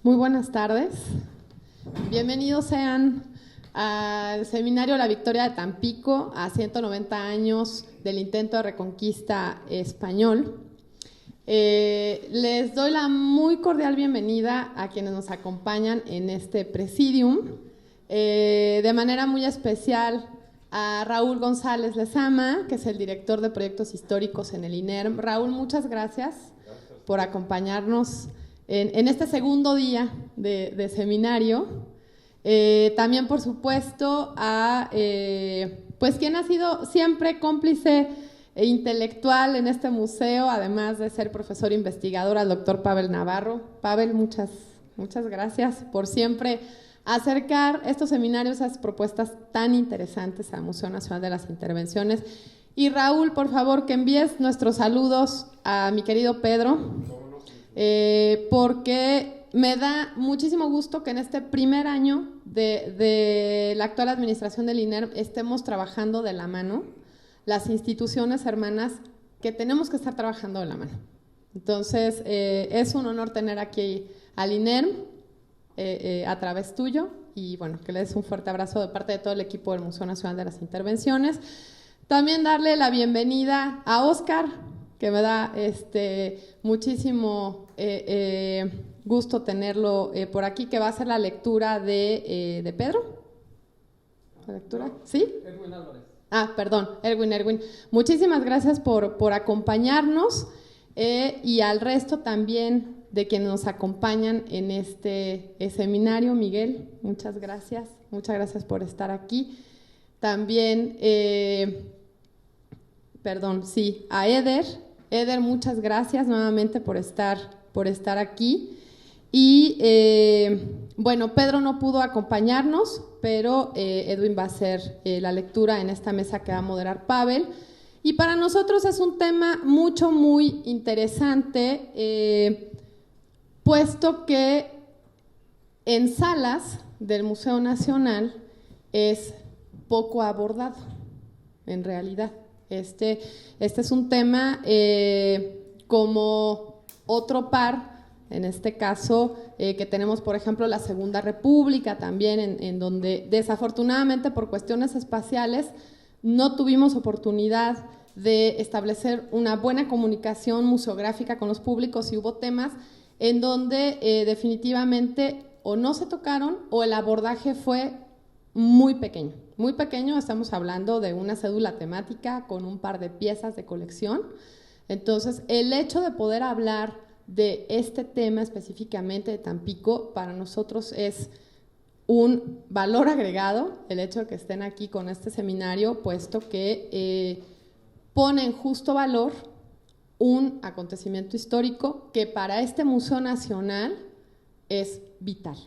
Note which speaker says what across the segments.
Speaker 1: Muy buenas tardes. Bienvenidos sean al seminario La Victoria de Tampico, a 190 años del intento de reconquista español. Les doy la muy cordial bienvenida a quienes nos acompañan en este presidium. De manera muy especial a Raúl González Lezama, que es el director de proyectos históricos en el INERM. Raúl, muchas gracias por acompañarnos en este segundo día de seminario. También, por supuesto, a pues quien ha sido siempre cómplice e intelectual en este museo, además de ser profesor investigador, al doctor Pavel Navarro. Pavel, muchas gracias por siempre acercar estos seminarios, esas propuestas tan interesantes al Museo Nacional de las Intervenciones. Y Raúl, por favor, que envíes nuestros saludos a mi querido Pedro, porque me da muchísimo gusto que en este primer año de la actual administración del INERM estemos trabajando de la mano las instituciones hermanas que tenemos que estar trabajando de la mano. Entonces, es un honor tener aquí al INERM a través tuyo, y bueno, que le des un fuerte abrazo de parte de todo el equipo del Museo Nacional de las Intervenciones. También darle la bienvenida a Óscar, que me da muchísimo gusto tenerlo por aquí, que va a hacer la lectura de Pedro. ¿La lectura? ¿Sí?
Speaker 2: Erwin Álvarez.
Speaker 1: Perdón, Erwin. Muchísimas gracias por acompañarnos, y al resto también de quienes nos acompañan en este seminario. Miguel, muchas gracias por estar aquí. También, a Eder, muchas gracias nuevamente por estar aquí. Y bueno, Pedro no pudo acompañarnos, pero Edwin va a hacer la lectura en esta mesa que va a moderar Pavel. Y para nosotros es un tema muy interesante, puesto que en salas del Museo Nacional es poco abordado, en realidad. Este es un tema como otro par, en este caso, que tenemos, por ejemplo, la Segunda República también, en donde desafortunadamente por cuestiones espaciales no tuvimos oportunidad de establecer una buena comunicación museográfica con los públicos, y hubo temas en donde definitivamente o no se tocaron o el abordaje fue muy pequeño. Muy pequeño, estamos hablando de una cédula temática con un par de piezas de colección. Entonces, el hecho de poder hablar de este tema específicamente de Tampico, para nosotros es un valor agregado, el hecho de que estén aquí con este seminario, puesto que pone en justo valor un acontecimiento histórico que para este Museo Nacional es vital.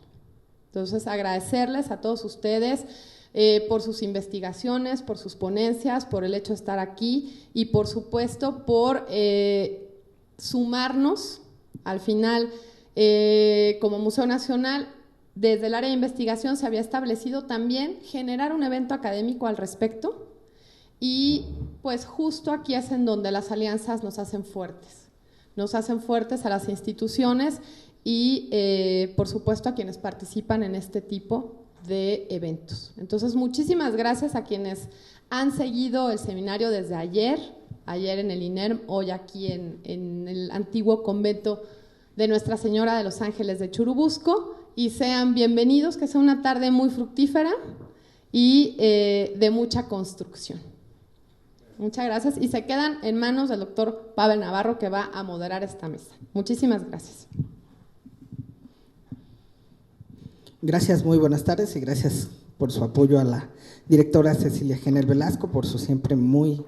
Speaker 1: Entonces, agradecerles a todos ustedes por sus investigaciones, por sus ponencias, por el hecho de estar aquí y por supuesto por sumarnos. Al final, como Museo Nacional, desde el área de investigación se había establecido también generar un evento académico al respecto, y pues justo aquí es en donde las alianzas nos hacen fuertes a las instituciones y por supuesto a quienes participan en este tipo de eventos. Entonces, muchísimas gracias a quienes han seguido el seminario desde ayer en el INERM, hoy aquí en el antiguo convento de Nuestra Señora de los Ángeles de Churubusco, y sean bienvenidos, que sea una tarde muy fructífera y de mucha construcción. Muchas gracias, y se quedan en manos del doctor Pavel Navarro, que va a moderar esta mesa. Muchísimas gracias.
Speaker 3: Gracias, muy buenas tardes, y gracias por su apoyo a la directora Cecilia Jenner Velasco, por su siempre muy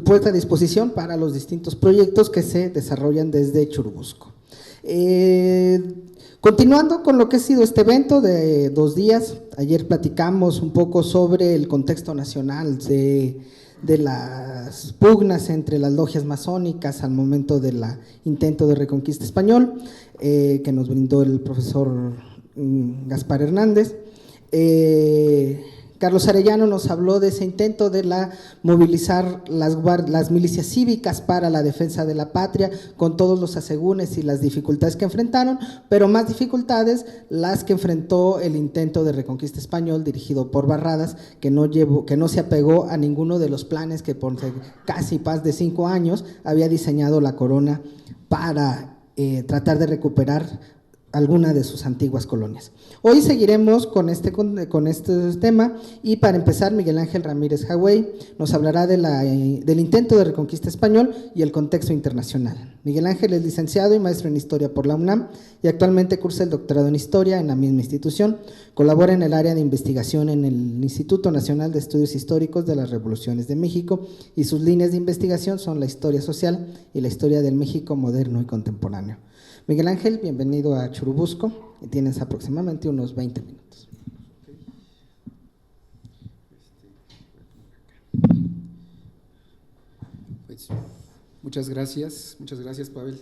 Speaker 3: puesta a disposición para los distintos proyectos que se desarrollan desde Churubusco. Continuando con lo que ha sido este evento de 2 días, ayer platicamos un poco sobre el contexto nacional de las pugnas entre las logias masónicas al momento del intento de reconquista español, que nos brindó el profesor Gaspar Hernández. Carlos Arellano nos habló de ese intento de movilizar las milicias cívicas para la defensa de la patria, con todos los asegúnes y las dificultades que enfrentaron, pero más dificultades las que enfrentó el intento de reconquista español dirigido por Barradas, que no se apegó a ninguno de los planes que por casi más de 5 años había diseñado la corona para tratar de recuperar alguna de sus antiguas colonias. Hoy seguiremos con este tema, y para empezar, Miguel Ángel Ramírez Jagüey nos hablará del intento de reconquista español y el contexto internacional. Miguel Ángel es licenciado y maestro en Historia por la UNAM y actualmente cursa el doctorado en Historia en la misma institución. Colabora en el área de investigación en el Instituto Nacional de Estudios Históricos de las Revoluciones de México, y sus líneas de investigación son la historia social y la historia del México moderno y contemporáneo. Miguel Ángel, bienvenido a Churubusco, y tienes aproximadamente unos 20 minutos.
Speaker 2: Pues, muchas gracias Pavel.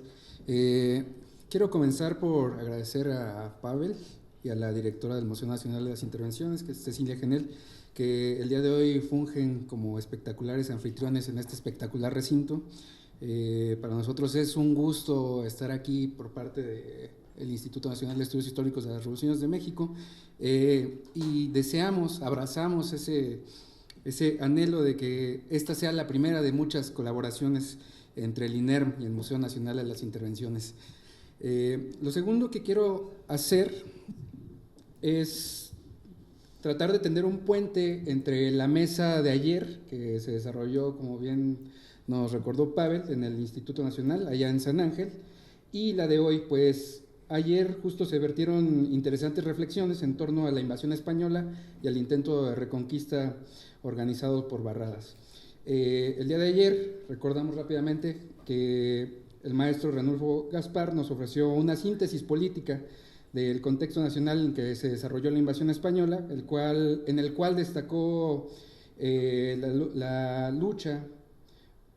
Speaker 2: Quiero comenzar por agradecer a Pavel y a la directora del Museo Nacional de las Intervenciones, que es Cecilia Genel, que el día de hoy fungen como espectaculares anfitriones en este espectacular recinto. Para nosotros es un gusto estar aquí por parte del Instituto Nacional de Estudios Históricos de las Revoluciones de México, y abrazamos ese anhelo de que esta sea la primera de muchas colaboraciones entre el INERM y el Museo Nacional de las Intervenciones. Lo segundo que quiero hacer es tratar de tender un puente entre la mesa de ayer, que se desarrolló, como bien nos recordó Pavel, en el Instituto Nacional, allá en San Ángel, y la de hoy. Pues ayer justo se vertieron interesantes reflexiones en torno a la invasión española y al intento de reconquista organizado por Barradas. El día de ayer recordamos rápidamente que el maestro Ranulfo Gaspar nos ofreció una síntesis política del contexto nacional en que se desarrolló la invasión española, en el cual destacó la lucha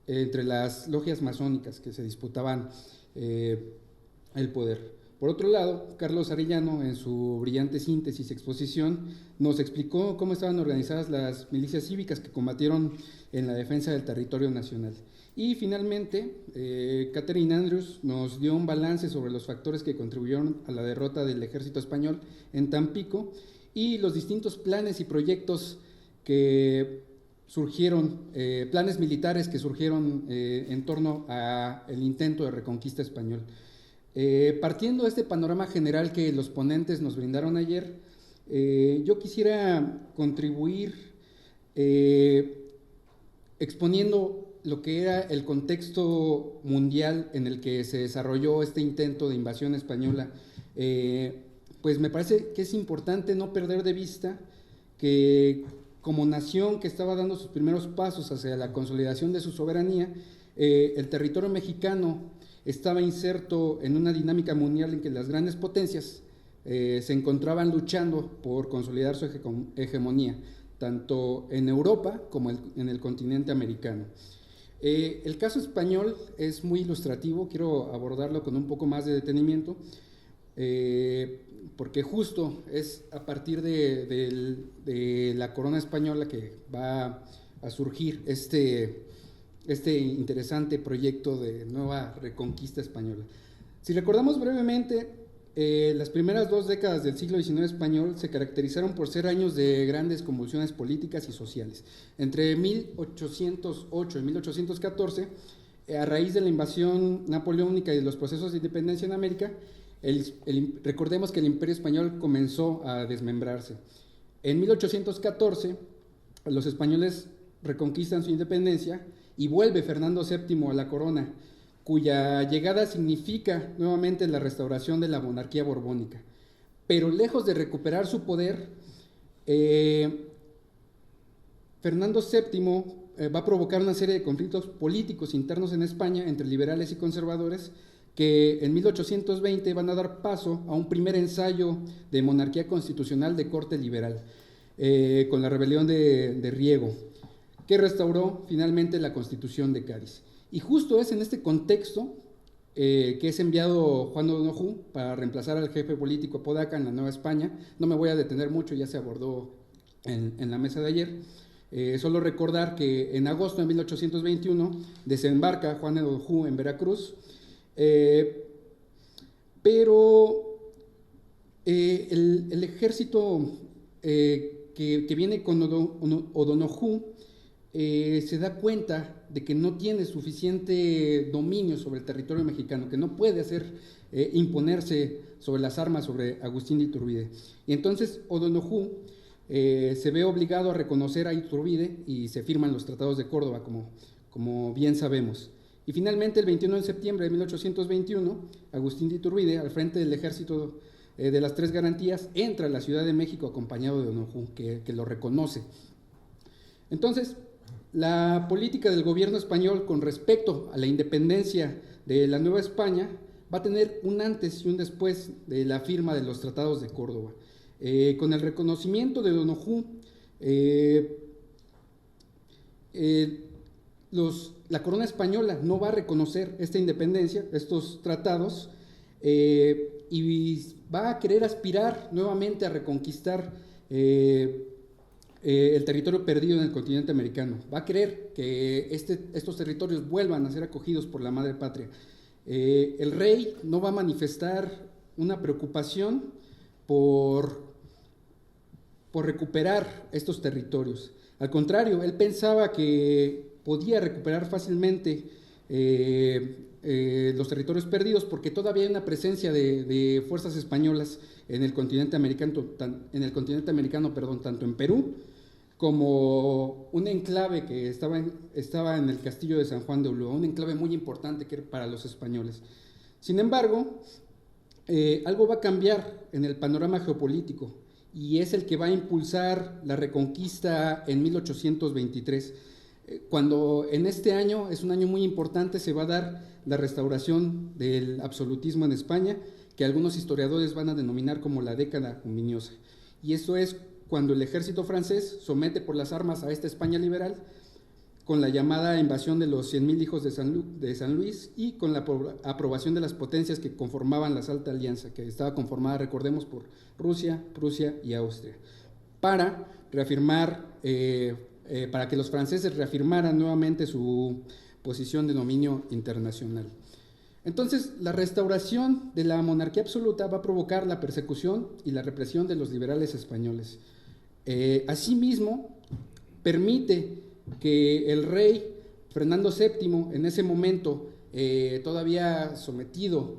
Speaker 2: entre las logias masónicas que se disputaban el poder. Por otro lado, Carlos Arellano, en su brillante síntesis y exposición, nos explicó cómo estaban organizadas las milicias cívicas que combatieron en la defensa del territorio nacional. Y finalmente, Catherine Andrews nos dio un balance sobre los factores que contribuyeron a la derrota del ejército español en Tampico y los distintos planes y proyectos que surgieron, planes militares que surgieron en torno al intento de reconquista español. Partiendo de este panorama general que los ponentes nos brindaron ayer, yo quisiera contribuir exponiendo lo que era el contexto mundial en el que se desarrolló este intento de invasión española. Pues me parece que es importante no perder de vista que como nación que estaba dando sus primeros pasos hacia la consolidación de su soberanía, el territorio mexicano estaba inserto en una dinámica mundial en que las grandes potencias se encontraban luchando por consolidar su hegemonía, tanto en Europa como en el continente americano. El caso español es muy ilustrativo, quiero abordarlo con un poco más de detenimiento, porque justo es a partir de la corona española que va a surgir este interesante proyecto de nueva reconquista española. Si recordamos brevemente, las primeras 2 décadas del siglo XIX español se caracterizaron por ser años de grandes convulsiones políticas y sociales. Entre 1808 y 1814, a raíz de la invasión napoleónica y de los procesos de independencia en América, recordemos que el Imperio Español comenzó a desmembrarse. En 1814, los españoles reconquistan su independencia y vuelve Fernando VII a la corona, cuya llegada significa nuevamente la restauración de la monarquía borbónica. Pero lejos de recuperar su poder, Fernando VII va a provocar una serie de conflictos políticos internos en España entre liberales y conservadores, que en 1820 van a dar paso a un primer ensayo de monarquía constitucional de corte liberal, con la rebelión de Riego, que restauró finalmente la Constitución de Cádiz. Y justo es en este contexto que es enviado Juan de O'Donoghue para reemplazar al jefe político Apodaca en la Nueva España. No me voy a detener mucho, ya se abordó en la mesa de ayer. Solo recordar que en agosto de 1821 desembarca Juan de O'Donojú en Veracruz, pero el ejército que viene con O'Donojú se da cuenta de que no tiene suficiente dominio sobre el territorio mexicano, que no puede imponerse sobre las armas sobre Agustín de Iturbide. Y entonces O'Donojú se ve obligado a reconocer a Iturbide y se firman los tratados de Córdoba, como bien sabemos. Y finalmente, el 21 de septiembre de 1821, Agustín de Iturbide, al frente del ejército de las Tres Garantías, entra a la Ciudad de México acompañado de O'Donojú, que lo reconoce. Entonces, la política del gobierno español con respecto a la independencia de la Nueva España va a tener un antes y un después de la firma de los tratados de Córdoba. Con el reconocimiento de O'Donojú, la corona española no va a reconocer esta independencia, estos tratados, y va a querer aspirar nuevamente a reconquistar el territorio perdido en el continente americano. Va a querer que estos territorios vuelvan a ser acogidos por la madre patria. El rey no va a manifestar una preocupación por recuperar estos territorios. Al contrario, él pensaba que podía recuperar fácilmente los territorios perdidos, porque todavía hay una presencia de fuerzas españolas en el continente americano, tanto en Perú como un enclave que estaba en el castillo de San Juan de Ulúa, un enclave muy importante para los españoles. Sin embargo, algo va a cambiar en el panorama geopolítico, y es el que va a impulsar la reconquista en 1823, cuando en este año, es un año muy importante, se va a dar la restauración del absolutismo en España, que algunos historiadores van a denominar como la década ominosa. Y eso es cuando el ejército francés somete por las armas a esta España liberal, con la llamada invasión de los 100.000 hijos de San Luis, y con la aprobación de las potencias que conformaban la Alta Alianza, que estaba conformada, recordemos, por Rusia, Prusia y Austria, para reafirmar, para que los franceses reafirmaran nuevamente su posición de dominio internacional. Entonces, la restauración de la monarquía absoluta va a provocar la persecución y la represión de los liberales españoles. Asimismo, permite que el rey Fernando VII, en ese momento todavía sometido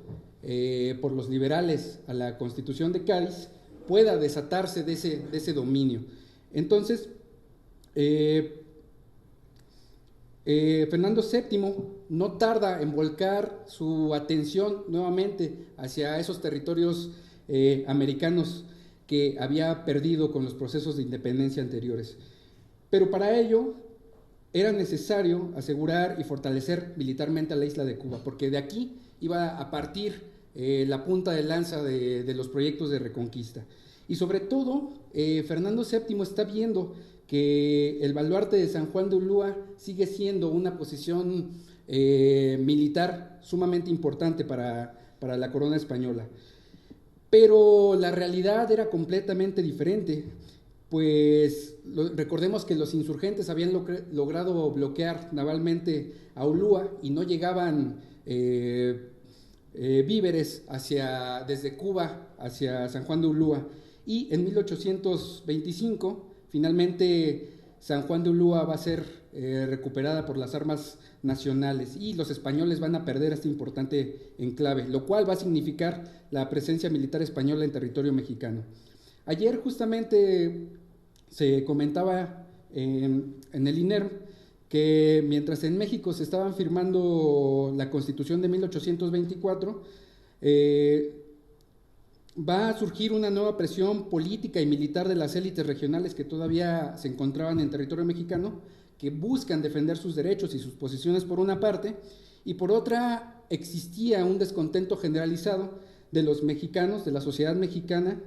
Speaker 2: por los liberales a la Constitución de Cádiz, pueda desatarse de ese dominio. Entonces, Fernando VII no tarda en volcar su atención nuevamente hacia esos territorios americanos que había perdido con los procesos de independencia anteriores. Pero para ello era necesario asegurar y fortalecer militarmente a la isla de Cuba, porque de aquí iba a partir la punta de lanza de los proyectos de reconquista. Y sobre todo, Fernando VII está viendo que el baluarte de San Juan de Ulúa sigue siendo una posición militar sumamente importante para la corona española. Pero la realidad era completamente diferente, pues recordemos que los insurgentes habían logrado bloquear navalmente a Ulúa y no llegaban víveres desde Cuba hacia San Juan de Ulúa. Y en 1825, finalmente, San Juan de Ulúa va a ser recuperada por las armas nacionales, y los españoles van a perder este importante enclave, lo cual va a significar la presencia militar española en territorio mexicano. Ayer justamente se comentaba en el INERM que mientras en México se estaban firmando la Constitución de 1824, va a surgir una nueva presión política y militar de las élites regionales que todavía se encontraban en territorio mexicano, que buscan defender sus derechos y sus posiciones por una parte, y por otra existía un descontento generalizado de los mexicanos, de la sociedad mexicana,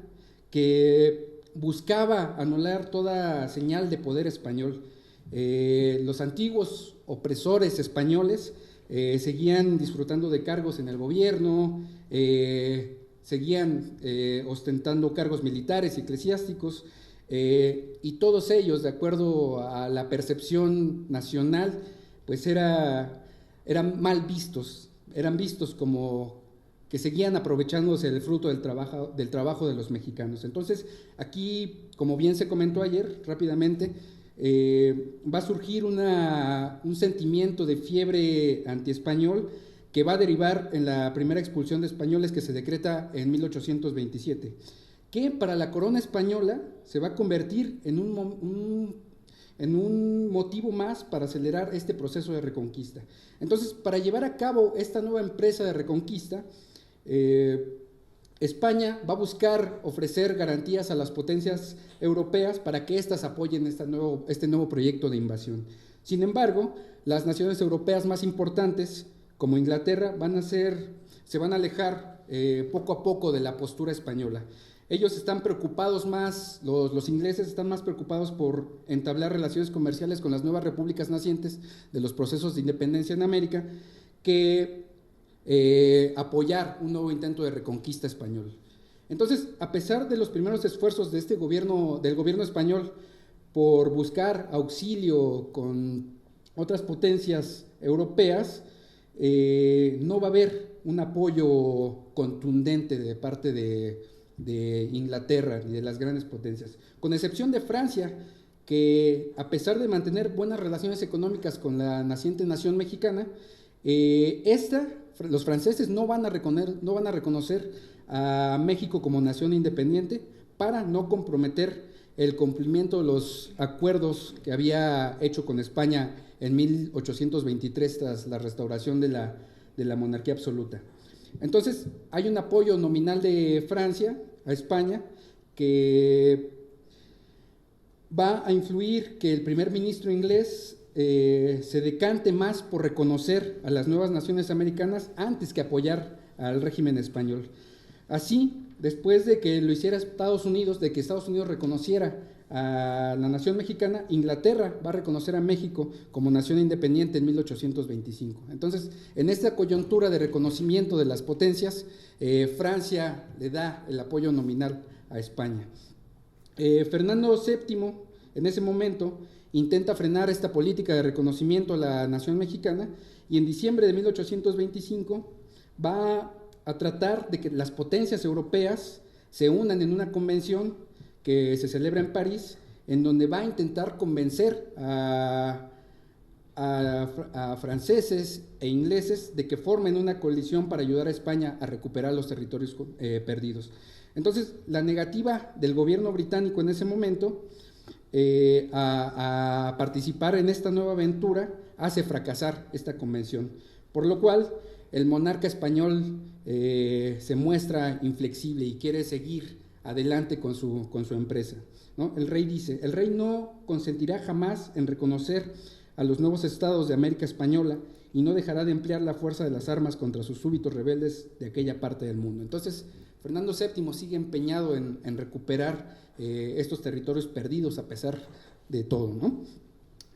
Speaker 2: que buscaba anular toda señal de poder español. Los antiguos opresores españoles seguían disfrutando de cargos en el gobierno, seguían ostentando cargos militares y eclesiásticos, y todos ellos, de acuerdo a la percepción nacional, pues eran mal vistos, eran vistos como que seguían aprovechándose del fruto del trabajo de los mexicanos. Entonces, aquí, como bien se comentó ayer, rápidamente, va a surgir un sentimiento de fiebre antiespañol que va a derivar en la primera expulsión de españoles que se decreta en 1827, que para la corona española se va a convertir en un motivo más para acelerar este proceso de reconquista. Entonces, para llevar a cabo esta nueva empresa de reconquista, España va a buscar ofrecer garantías a las potencias europeas para que éstas apoyen este nuevo proyecto de invasión. Sin embargo, las naciones europeas más importantes, como Inglaterra, se van a alejar poco a poco de la postura española. Ellos están preocupados más, los ingleses están más preocupados por entablar relaciones comerciales con las nuevas repúblicas nacientes de los procesos de independencia en América que apoyar un nuevo intento de reconquista español. Entonces, a pesar de los primeros esfuerzos de del gobierno español por buscar auxilio con otras potencias europeas, no va a haber un apoyo contundente de parte de Inglaterra y de las grandes potencias, con excepción de Francia, que a pesar de mantener buenas relaciones económicas con la naciente nación mexicana, los franceses no van a reconocer a México como nación independiente para no comprometer el cumplimiento de los acuerdos que había hecho con España en 1823 tras la restauración de la monarquía absoluta. Entonces, hay un apoyo nominal de Francia a España que va a influir que el primer ministro inglés se decante más por reconocer a las nuevas naciones americanas antes que apoyar al régimen español. Así, después de que lo hiciera Estados Unidos, de que Estados Unidos reconociera a la nación mexicana, Inglaterra va a reconocer a México como nación independiente en 1825. Entonces, en esta coyuntura de reconocimiento de las potencias, Francia le da el apoyo nominal a España. Fernando VII, en ese momento, intenta frenar esta política de reconocimiento a la nación mexicana y en diciembre de 1825 va a tratar de que las potencias europeas se unan en una convención que se celebra en París, en donde va a intentar convencer a franceses e ingleses de que formen una coalición para ayudar a España a recuperar los territorios perdidos. Entonces, la negativa del gobierno británico en ese momento a participar en esta nueva aventura hace fracasar esta convención, por lo cual el monarca español se muestra inflexible y quiere seguir adelante con su empresa, ¿no? El rey dice: el rey no consentirá jamás en reconocer a los nuevos estados de América Española y no dejará de emplear la fuerza de las armas contra sus súbitos rebeldes de aquella parte del mundo. Entonces, Fernando VII sigue empeñado en recuperar estos territorios perdidos a pesar de todo, ¿no?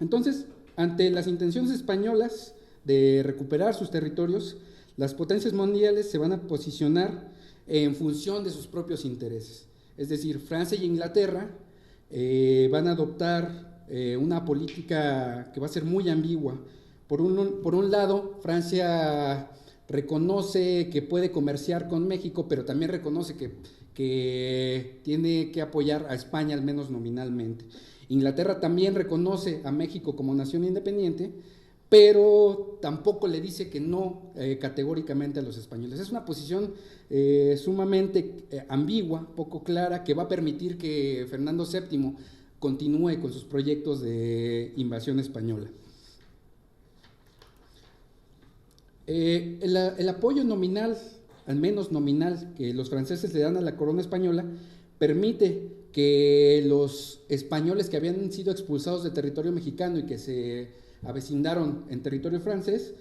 Speaker 2: Entonces, ante las intenciones españolas de recuperar sus territorios, las potencias mundiales se van a posicionar en función de sus propios intereses. Es decir, Francia y Inglaterra van a adoptar una política que va a ser muy ambigua. Por un lado, Francia reconoce que puede comerciar con México, pero también reconoce que tiene que apoyar a España, al menos nominalmente. Inglaterra también reconoce a México como nación independiente, pero tampoco le dice que no categóricamente a los españoles. Es una posición sumamente ambigua, poco clara, que va a permitir que Fernando VII continúe con sus proyectos de invasión española. El apoyo nominal, al menos nominal, que los franceses le dan a la corona española, permite que los españoles que habían sido expulsados de territorio mexicano y que se avecindaron en territorio francés,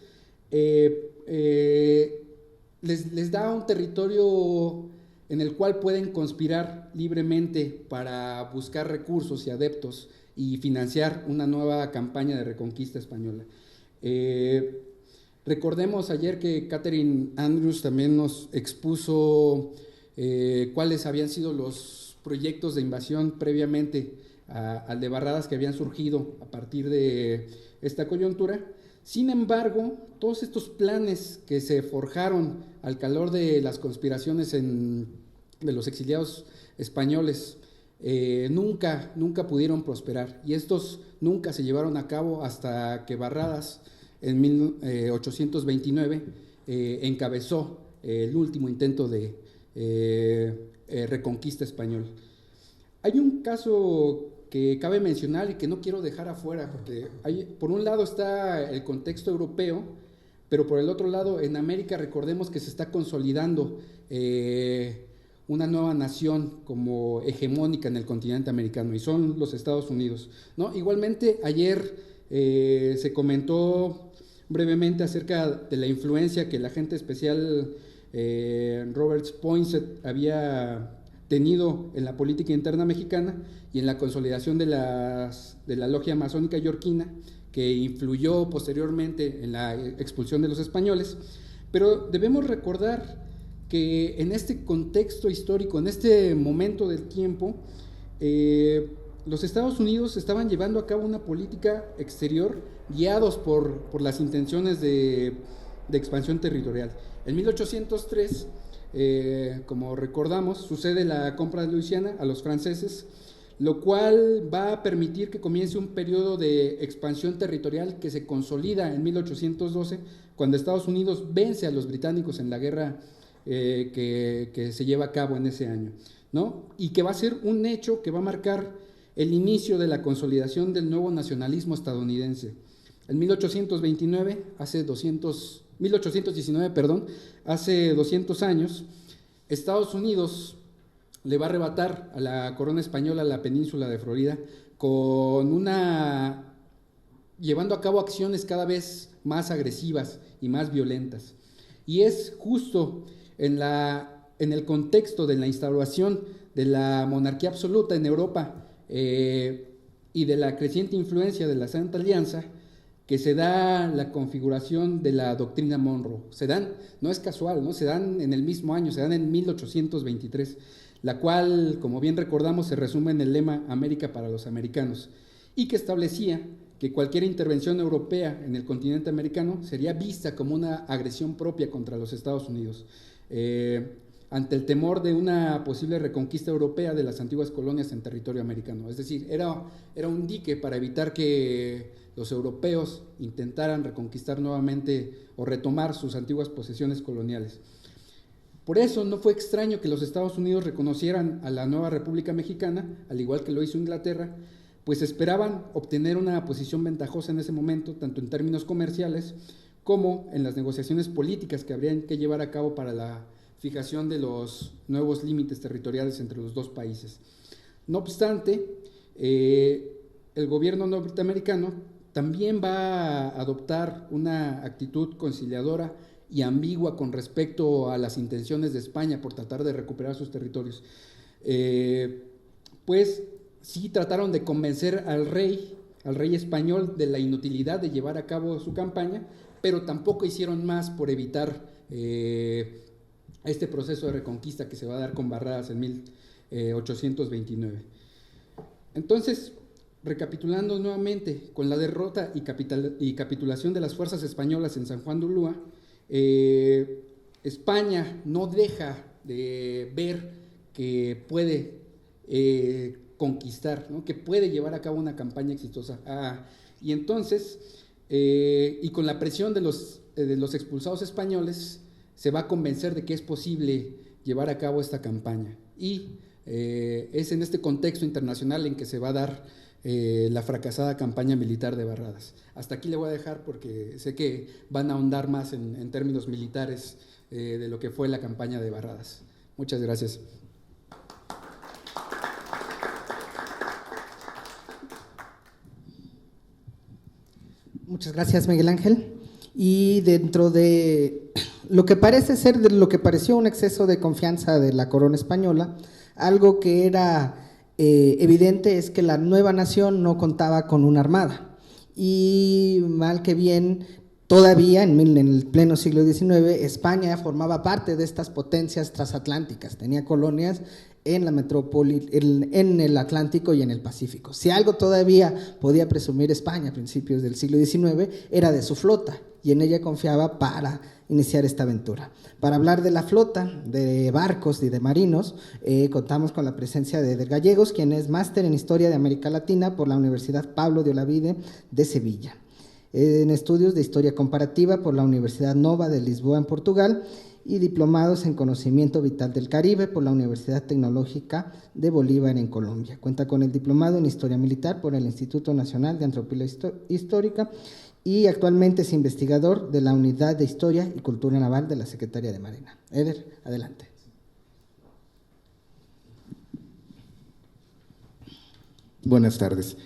Speaker 2: les da un territorio en el cual pueden conspirar libremente para buscar recursos y adeptos y financiar una nueva campaña de reconquista española. Recordemos ayer que Catherine Andrews también nos expuso cuáles habían sido los proyectos de invasión previamente al de Barradas que habían surgido a partir de esta coyuntura. Sin embargo, todos estos planes que se forjaron al calor de las conspiraciones de los exiliados españoles nunca pudieron prosperar, y estos nunca se llevaron a cabo hasta que Barradas en 1829 encabezó el último intento de reconquista español. Hay un caso que cabe mencionar y que no quiero dejar afuera, porque por un lado está el contexto europeo, pero por el otro lado, en América, recordemos que se está consolidando una nueva nación como hegemónica en el continente americano, y son los Estados Unidos, ¿no? Igualmente, ayer se comentó brevemente acerca de la influencia que el agente especial Robert Poinsett había tenido en la política interna mexicana y en la consolidación de la logia masónica yorquina, que influyó posteriormente en la expulsión de los españoles. Pero debemos recordar que en este contexto histórico, en este momento del tiempo, los Estados Unidos estaban llevando a cabo una política exterior guiados por las intenciones de expansión territorial. En 1803, como recordamos, sucede la compra de Luisiana a los franceses, lo cual va a permitir que comience un periodo de expansión territorial que se consolida en 1812, cuando Estados Unidos vence a los británicos en la guerra que se lleva a cabo en ese año, ¿no? Y que va a ser un hecho que va a marcar el inicio de la consolidación del nuevo nacionalismo estadounidense. En 1819, hace 200 años, Estados Unidos le va a arrebatar a la corona española la península de Florida llevando a cabo acciones cada vez más agresivas y más violentas. Y es justo en el contexto de la instauración de la monarquía absoluta en Europa y de la creciente influencia de la Santa Alianza que se da la configuración de la doctrina Monroe. No es casual, ¿no? Se dan en el mismo año, se dan en 1823, la cual, como bien recordamos, se resume en el lema América para los americanos, y que establecía que cualquier intervención europea en el continente americano sería vista como una agresión propia contra los Estados Unidos, ante el temor de una posible reconquista europea de las antiguas colonias en territorio americano. Es decir, era un dique para evitar que los europeos intentaran reconquistar nuevamente o retomar sus antiguas posesiones coloniales. Por eso no fue extraño que los Estados Unidos reconocieran a la nueva República Mexicana, al igual que lo hizo Inglaterra, pues esperaban obtener una posición ventajosa en ese momento, tanto en términos comerciales como en las negociaciones políticas que habrían que llevar a cabo para la fijación de los nuevos límites territoriales entre los dos países. No obstante, el gobierno norteamericano también va a adoptar una actitud conciliadora y ambigua con respecto a las intenciones de España por tratar de recuperar sus territorios. Pues sí trataron de convencer al rey español de la inutilidad de llevar a cabo su campaña, pero tampoco hicieron más por evitar este proceso de reconquista que se va a dar con Barradas en 1829. Entonces, recapitulando nuevamente, con la derrota y capitulación de las fuerzas españolas en San Juan de Ulúa, España no deja de ver que puede conquistar, ¿no? Que puede llevar a cabo una campaña exitosa. Y entonces, y con la presión de los expulsados españoles, se va a convencer de que es posible llevar a cabo esta campaña. Y es en este contexto internacional en que se va a dar la fracasada campaña militar de Barradas. Hasta aquí le voy a dejar porque sé que van a ahondar más en términos militares de lo que fue la campaña de Barradas. Muchas gracias.
Speaker 3: Muchas gracias, Miguel Ángel. Y dentro de lo que parece ser, de lo que pareció un exceso de confianza de la corona española, algo que era evidente es que la nueva nación no contaba con una armada, y mal que bien Todavía en el pleno siglo XIX, España formaba parte de estas potencias transatlánticas, tenía colonias en la metrópoli, en el Atlántico y en el Pacífico. Si algo todavía podía presumir España a principios del siglo XIX, era de su flota, y en ella confiaba para iniciar esta aventura. Para hablar de la flota, de barcos y de marinos, contamos con la presencia de Eder Gallegos, quien es máster en Historia de América Latina por la Universidad Pablo de Olavide de Sevilla, en estudios de Historia Comparativa por la Universidad Nova de Lisboa en Portugal, y diplomados en Conocimiento Vital del Caribe por la Universidad Tecnológica de Bolívar en Colombia. Cuenta con el diplomado en Historia Militar por el Instituto Nacional de Antropología Histórica y actualmente es investigador de la Unidad de Historia y Cultura Naval de la Secretaría de Marina. Eder, adelante.
Speaker 4: Buenas tardes.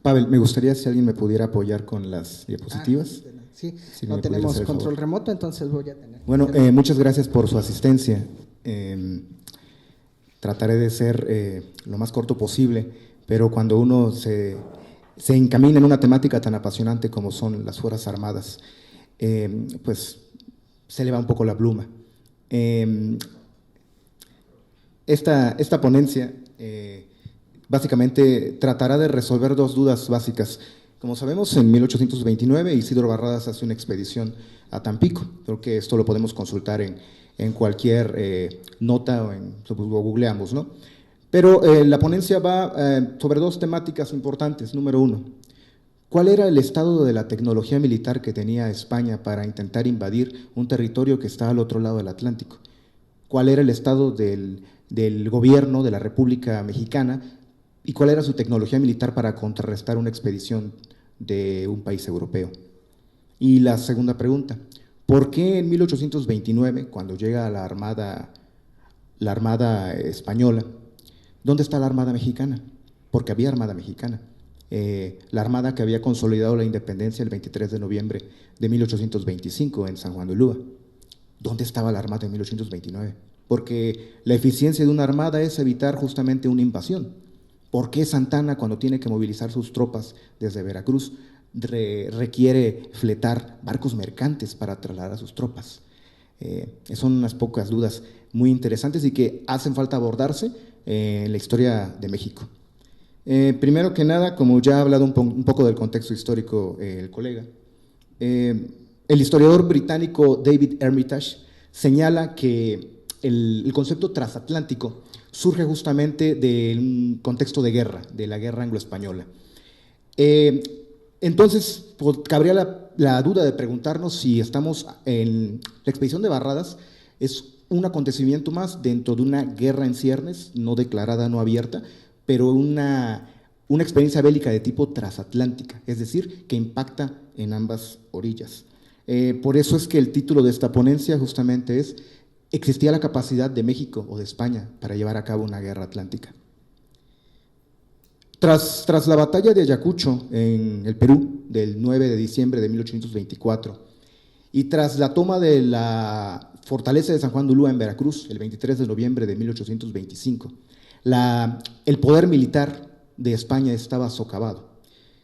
Speaker 4: Pavel, me gustaría si alguien me pudiera apoyar con las diapositivas.
Speaker 3: Sí,
Speaker 4: si
Speaker 3: no tenemos control remoto, entonces voy a tener.
Speaker 4: Bueno, muchas gracias por su asistencia. Trataré de ser lo más corto posible, pero cuando uno se encamina en una temática tan apasionante como son las Fuerzas Armadas, pues se eleva un poco la pluma. Esta ponencia básicamente tratará de resolver dos dudas básicas. Como sabemos, en 1829 Isidro Barradas hace una expedición a Tampico. Creo que esto lo podemos consultar en cualquier nota o lo googleamos, ¿no? Pero la ponencia va sobre dos temáticas importantes. Número uno, ¿cuál era el estado de la tecnología militar que tenía España para intentar invadir un territorio que está al otro lado del Atlántico? ¿Cuál era el estado del gobierno de la República Mexicana y cuál era su tecnología militar para contrarrestar una expedición de un país europeo? Y la segunda pregunta, ¿por qué en 1829, cuando llega la Armada Española, ¿dónde está la Armada Mexicana? Porque había Armada Mexicana. La Armada que había consolidado la independencia el 23 de noviembre de 1825 en San Juan de Ulúa. ¿Dónde estaba la Armada en 1829? Porque la eficiencia de una armada es evitar justamente una invasión. ¿Por qué Santana, cuando tiene que movilizar sus tropas desde Veracruz, requiere fletar barcos mercantes para trasladar a sus tropas? Son unas pocas dudas muy interesantes y que hacen falta abordarse en la historia de México. Primero que nada, como ya ha hablado un poco del contexto histórico el colega, el historiador británico David Armitage señala que el concepto transatlántico surge justamente de un contexto de guerra, de la guerra anglo-española. Entonces, cabría la duda de preguntarnos si estamos en la expedición de Barradas, es un acontecimiento más dentro de una guerra en ciernes, no declarada, no abierta, pero una experiencia bélica de tipo transatlántica, es decir, que impacta en ambas orillas. Por eso es que el título de esta ponencia justamente es ¿existía la capacidad de México o de España para llevar a cabo una guerra atlántica? Tras la batalla de Ayacucho en el Perú del 9 de diciembre de 1824 y tras la toma de la fortaleza de San Juan de Ulúa en Veracruz el 23 de noviembre de 1825, el poder militar de España estaba socavado.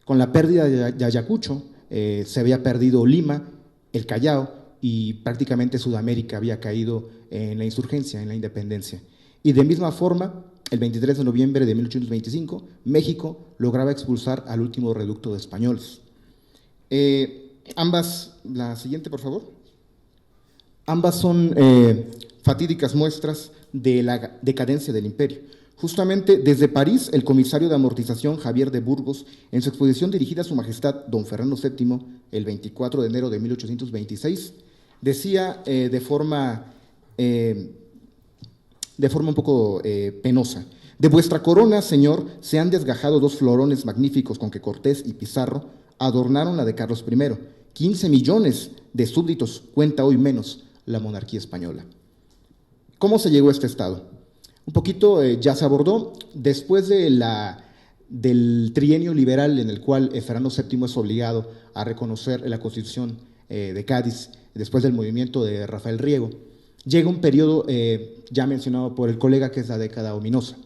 Speaker 4: Con la pérdida de Ayacucho se había perdido Lima, el Callao, y prácticamente Sudamérica había caído en la insurgencia, en la independencia. Y de misma forma, el 23 de noviembre de 1825, México lograba expulsar al último reducto de españoles. La siguiente, por favor. Ambas son fatídicas muestras de la decadencia del imperio. Justamente desde París, el comisario de amortización Javier de Burgos, en su exposición dirigida a su majestad don Fernando VII, el 24 de enero de 1826, decía de forma un poco penosa: de vuestra corona, señor, se han desgajado dos florones magníficos con que Cortés y Pizarro adornaron la de Carlos I. 15 millones de súbditos cuenta hoy menos la monarquía española. ¿Cómo se llegó a este estado? Un poquito ya se abordó. Después del trienio liberal en el cual Fernando VII es obligado a reconocer la Constitución de Cádiz, después del movimiento de Rafael Riego, llega un periodo ya mencionado por el colega, que es la década ominosa.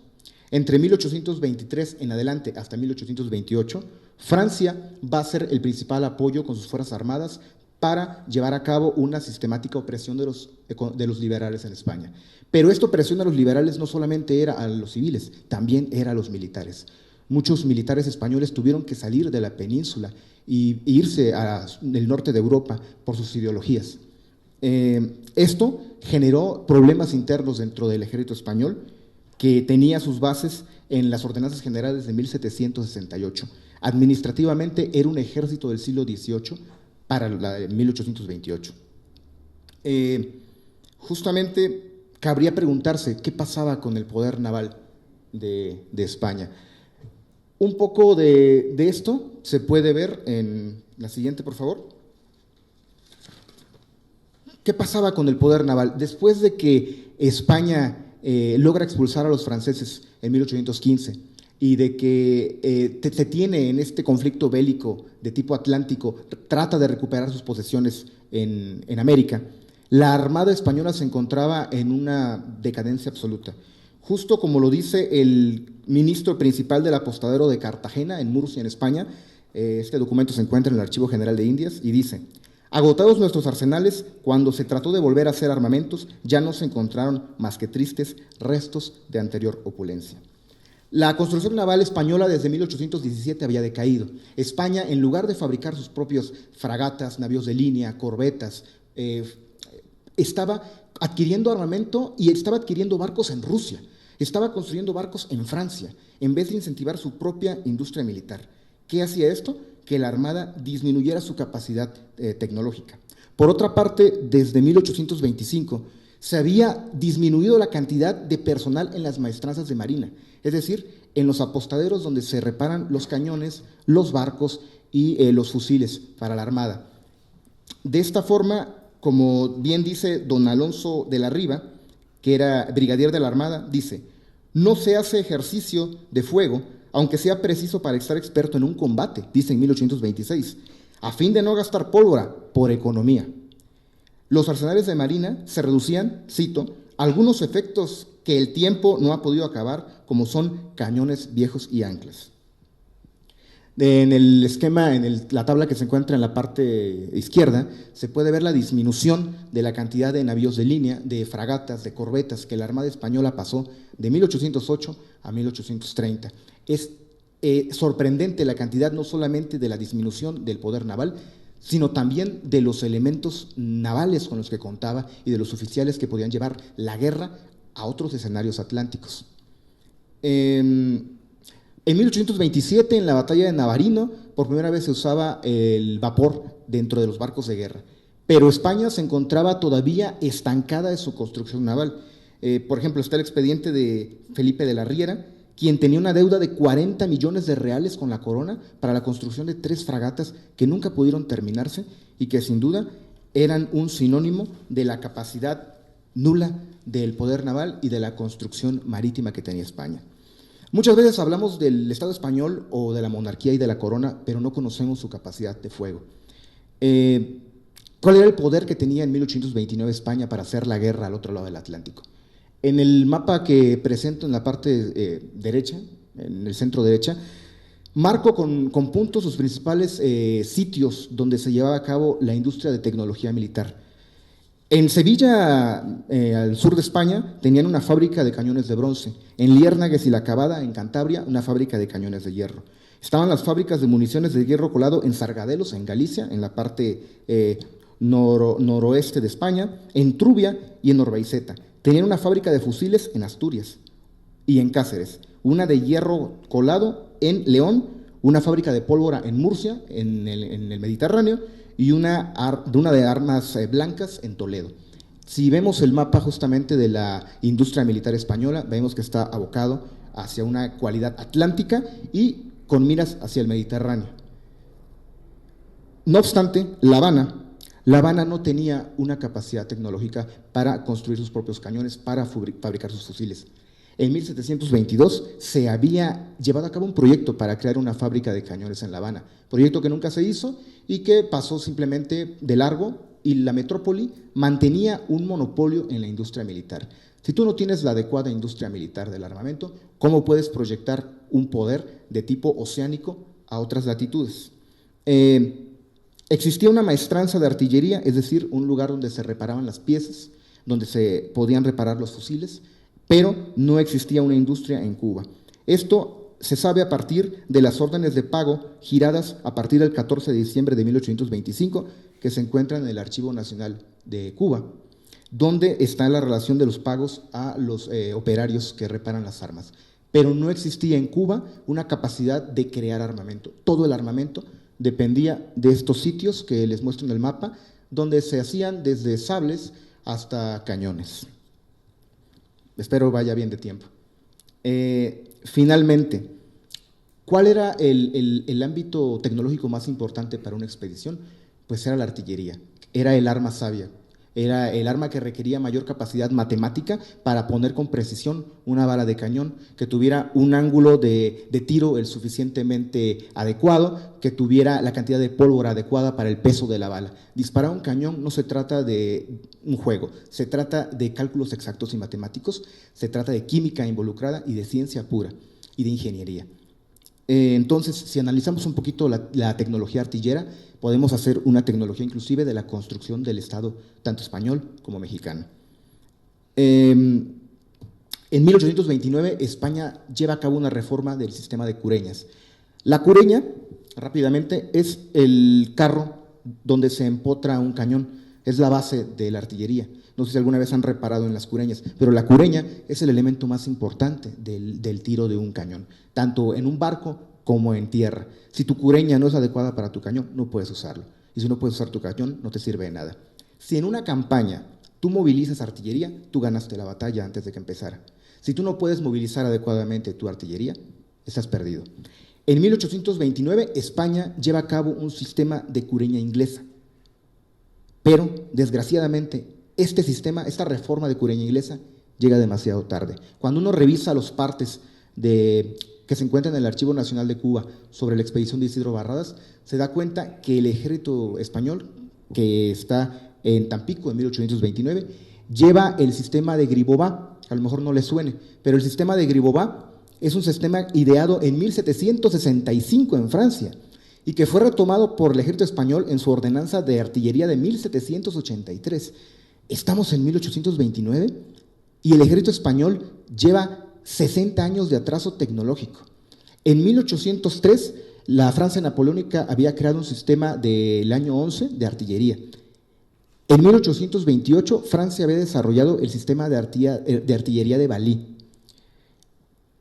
Speaker 4: Entre 1823 en adelante hasta 1828, Francia va a ser el principal apoyo con sus fuerzas armadas para llevar a cabo una sistemática opresión de los liberales en España. Pero esta opresión a los liberales no solamente era a los civiles, también era a los militares. Muchos militares españoles tuvieron que salir de la península e irse al norte de Europa por sus ideologías. Esto generó problemas internos dentro del ejército español, que tenía sus bases en las ordenanzas generales de 1768. Administrativamente era un ejército del siglo XVIII para la de 1828. Justamente cabría preguntarse qué pasaba con el poder naval de España. Un poco de esto se puede ver en la siguiente, por favor. ¿Qué pasaba con el poder naval? Después de que España logra expulsar a los franceses en 1815 y de que se tiene en este conflicto bélico de tipo atlántico, trata de recuperar sus posesiones en América, la Armada Española se encontraba en una decadencia absoluta. Justo como lo dice el ministro principal del apostadero de Cartagena, en Murcia, en España, este documento se encuentra en el Archivo General de Indias y dice: agotados nuestros arsenales, cuando se trató de volver a hacer armamentos, ya no se encontraron más que tristes restos de anterior opulencia. La construcción naval española desde 1817 había decaído. España, en lugar de fabricar sus propios fragatas, navíos de línea, corbetas, estaba adquiriendo armamento y estaba adquiriendo barcos en Rusia, estaba construyendo barcos en Francia, en vez de incentivar su propia industria militar. ¿Qué hacía esto? Que la Armada disminuyera su capacidad tecnológica. Por otra parte, desde 1825 se había disminuido la cantidad de personal en las maestranzas de marina, es decir, en los apostaderos donde se reparan los cañones, los barcos y los fusiles para la Armada. De esta forma, como bien dice don Alonso de la Riva, que era brigadier de la Armada, dice: no se hace ejercicio de fuego, aunque sea preciso para estar experto en un combate, dice en 1826, a fin de no gastar pólvora, por economía. Los arsenales de marina se reducían, cito, a algunos efectos que el tiempo no ha podido acabar, como son cañones viejos y anclas. En el esquema, en la tabla que se encuentra en la parte izquierda, se puede ver la disminución de la cantidad de navíos de línea, de fragatas, de corbetas que la Armada Española pasó de 1808 a 1830. Es sorprendente la cantidad no solamente de la disminución del poder naval, sino también de los elementos navales con los que contaba y de los oficiales que podían llevar la guerra a otros escenarios atlánticos. En 1827, en la batalla de Navarino, por primera vez se usaba el vapor dentro de los barcos de guerra, pero España se encontraba todavía estancada en su construcción naval. Por ejemplo, está el expediente de Felipe de la Riera, quien tenía una deuda de 40 millones de reales con la corona para la construcción de 3 fragatas que nunca pudieron terminarse y que sin duda eran un sinónimo de la capacidad nula del poder naval y de la construcción marítima que tenía España. Muchas veces hablamos del Estado español o de la monarquía y de la corona, pero no conocemos su capacidad de fuego. ¿Cuál era el poder que tenía en 1829 España para hacer la guerra al otro lado del Atlántico? En el mapa que presento en la parte derecha, en el centro derecha, marco con puntos sus principales sitios donde se llevaba a cabo la industria de tecnología militar. En Sevilla, al sur de España, tenían una fábrica de cañones de bronce. En Liérnagues y La Cavada, en Cantabria, una fábrica de cañones de hierro. Estaban las fábricas de municiones de hierro colado en Sargadelos, en Galicia, en la parte noroeste de España, en Trubia y en Orbaiceta. Tenían una fábrica de fusiles en Asturias y en Cáceres, una de hierro colado en León, una fábrica de pólvora en Murcia, en el Mediterráneo, y una de armas blancas en Toledo. Si vemos el mapa justamente de la industria militar española, vemos que está abocado hacia una cualidad atlántica y con miras hacia el Mediterráneo. No obstante, La Habana no tenía una capacidad tecnológica para construir sus propios cañones, para fabricar sus fusiles. En 1722 se había llevado a cabo un proyecto para crear una fábrica de cañones en La Habana, proyecto que nunca se hizo y que pasó simplemente de largo y la metrópoli mantenía un monopolio en la industria militar. Si tú no tienes la adecuada industria militar del armamento, ¿cómo puedes proyectar un poder de tipo oceánico a otras latitudes? Existía una maestranza de artillería, es decir, un lugar donde se reparaban las piezas, donde se podían reparar los fusiles, pero no existía una industria en Cuba. Esto se sabe a partir de las órdenes de pago giradas a partir del 14 de diciembre de 1825, que se encuentran en el Archivo Nacional de Cuba, donde está la relación de los pagos a los operarios que reparan las armas. Pero no existía en Cuba una capacidad de crear armamento. Todo el armamento dependía de estos sitios que les muestro en el mapa, donde se hacían desde sables hasta cañones. Espero vaya bien de tiempo. Finalmente, ¿cuál era el ámbito tecnológico más importante para una expedición? Pues era la artillería, era el arma sabia, era el arma que requería mayor capacidad matemática para poner con precisión una bala de cañón, que tuviera un ángulo de tiro el suficientemente adecuado, que tuviera la cantidad de pólvora adecuada para el peso de la bala. Disparar un cañón no se trata de un juego, se trata de cálculos exactos y matemáticos, se trata de química involucrada y de ciencia pura y de ingeniería. Entonces, si analizamos un poquito la tecnología artillera, podemos hacer una tecnología inclusive de la construcción del Estado, tanto español como mexicano. En 1829, España lleva a cabo una reforma del sistema de cureñas. La cureña, rápidamente, es el carro donde se empotra un cañón, es la base de la artillería. No sé si alguna vez han reparado en las cureñas, pero la cureña es el elemento más importante del tiro de un cañón, tanto en un barco como en tierra. Si tu cureña no es adecuada para tu cañón, no puedes usarlo. Y si no puedes usar tu cañón, no te sirve de nada. Si en una campaña tú movilizas artillería, tú ganaste la batalla antes de que empezara. Si tú no puedes movilizar adecuadamente tu artillería, estás perdido. En 1829, España lleva a cabo un sistema de cureña inglesa. Pero, desgraciadamente, este sistema, esta reforma de cureña inglesa, llega demasiado tarde. Cuando uno revisa los partes que se encuentran en el Archivo Nacional de Cuba sobre la expedición de Isidro Barradas, se da cuenta que el ejército español, que está en Tampico en 1829, lleva el sistema de Gribová. A lo mejor no les suene, pero el sistema de Gribová es un sistema ideado en 1765 en Francia y que fue retomado por el ejército español en su ordenanza de artillería de 1783. Estamos en 1829 y el ejército español lleva 60 años de atraso tecnológico. En 1803, la Francia napoleónica había creado un sistema del año 11 de artillería. En 1828, Francia había desarrollado el sistema de artillería de Balí.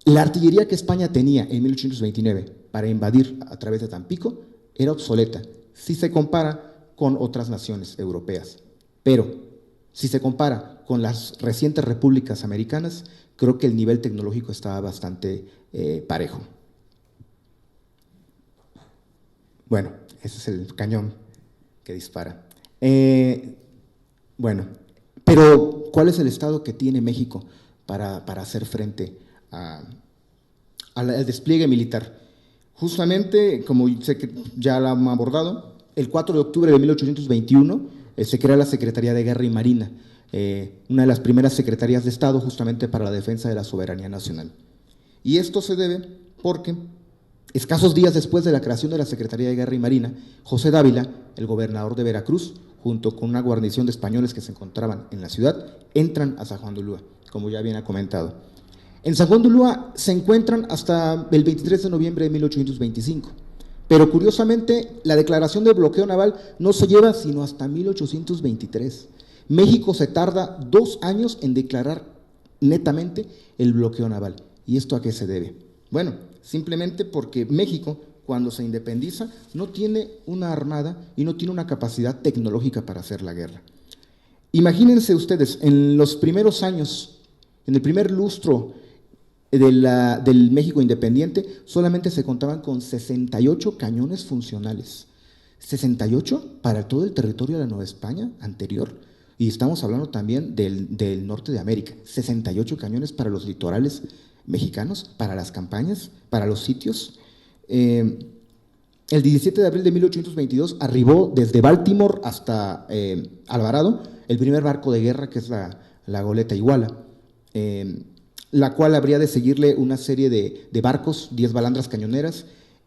Speaker 4: La artillería que España tenía en 1829 para invadir a través de Tampico era obsoleta si se compara con otras naciones europeas. Pero si se compara con las recientes repúblicas americanas, creo que el nivel tecnológico estaba bastante parejo. Bueno, ese es el cañón que dispara. Bueno, pero ¿cuál es el estado que tiene México para hacer frente al despliegue militar? Justamente, como sé que ya lo han abordado, el 4 de octubre de 1821 se crea la Secretaría de Guerra y Marina, una de las primeras secretarías de Estado justamente para la defensa de la soberanía nacional. Y esto se debe porque, escasos días después de la creación de la Secretaría de Guerra y Marina, José Dávila, el gobernador de Veracruz, junto con una guarnición de españoles que se encontraban en la ciudad, entran a San Juan de Ulúa, como ya bien ha comentado. En San Juan de Ulúa se encuentran hasta el 23 de noviembre de 1825, pero curiosamente la declaración de bloqueo naval no se lleva sino hasta 1823. México se tarda 2 años en declarar netamente el bloqueo naval. ¿Y esto a qué se debe? Bueno, simplemente porque México, cuando se independiza, no tiene una armada y no tiene una capacidad tecnológica para hacer la guerra. Imagínense ustedes, en los primeros años, en el primer lustro del México independiente, solamente se contaban con 68 cañones funcionales. 68 para todo el territorio de la Nueva España anterior. Y estamos hablando también del norte de América. 68 cañones para los litorales mexicanos, para las campañas, para los sitios. En el 17 de abril de 1822 arribó desde Baltimore hasta Alvarado el primer barco de guerra, que es la goleta Iguala, la cual habría de seguirle una serie de barcos, 10 balandras cañoneras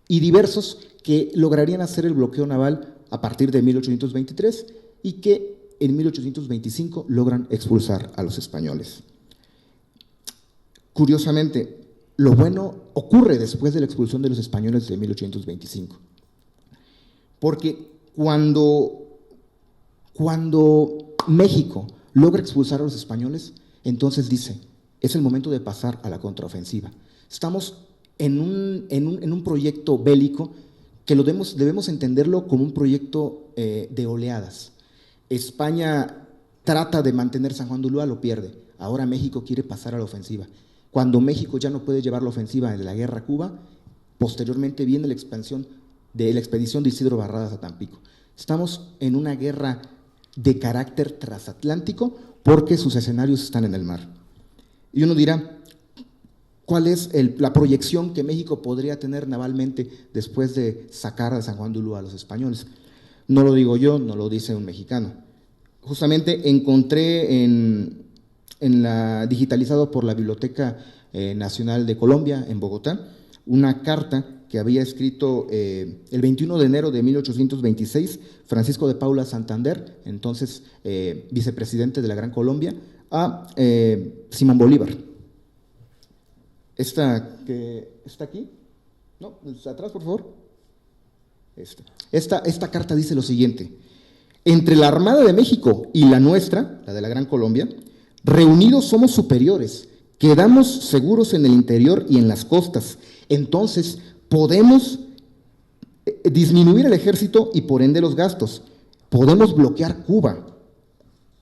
Speaker 4: y diversos que lograrían hacer el bloqueo naval a partir de 1823 y que en 1825 logran expulsar a los españoles. Curiosamente, lo bueno ocurre después de la expulsión de los españoles de 1825, porque cuando México logra expulsar a los españoles, entonces dice, es el momento de pasar a la contraofensiva. Estamos en un proyecto bélico que debemos entenderlo como un proyecto de oleadas. España trata de mantener San Juan de Ulúa, lo pierde. Ahora México quiere pasar a la ofensiva. Cuando México ya no puede llevar la ofensiva de la guerra a Cuba, posteriormente viene la expansión de la expedición de Isidro Barradas a Tampico. Estamos en una guerra de carácter transatlántico porque sus escenarios están en el mar. Y uno dirá, ¿cuál es la proyección que México podría tener navalmente después de sacar de San Juan de Ulúa a los españoles? No lo digo yo, no lo dice un mexicano. Justamente encontré digitalizado por la Biblioteca Nacional de Colombia, en Bogotá, una carta que había escrito el 21 de enero de 1826 Francisco de Paula Santander, entonces vicepresidente de la Gran Colombia, a Simón Bolívar. ¿Esta que está aquí? No, atrás, por favor. Esta carta dice lo siguiente: entre la Armada de México y la nuestra, la de la Gran Colombia, reunidos somos superiores, quedamos seguros en el interior y en las costas, entonces podemos disminuir el ejército y por ende los gastos, podemos bloquear Cuba,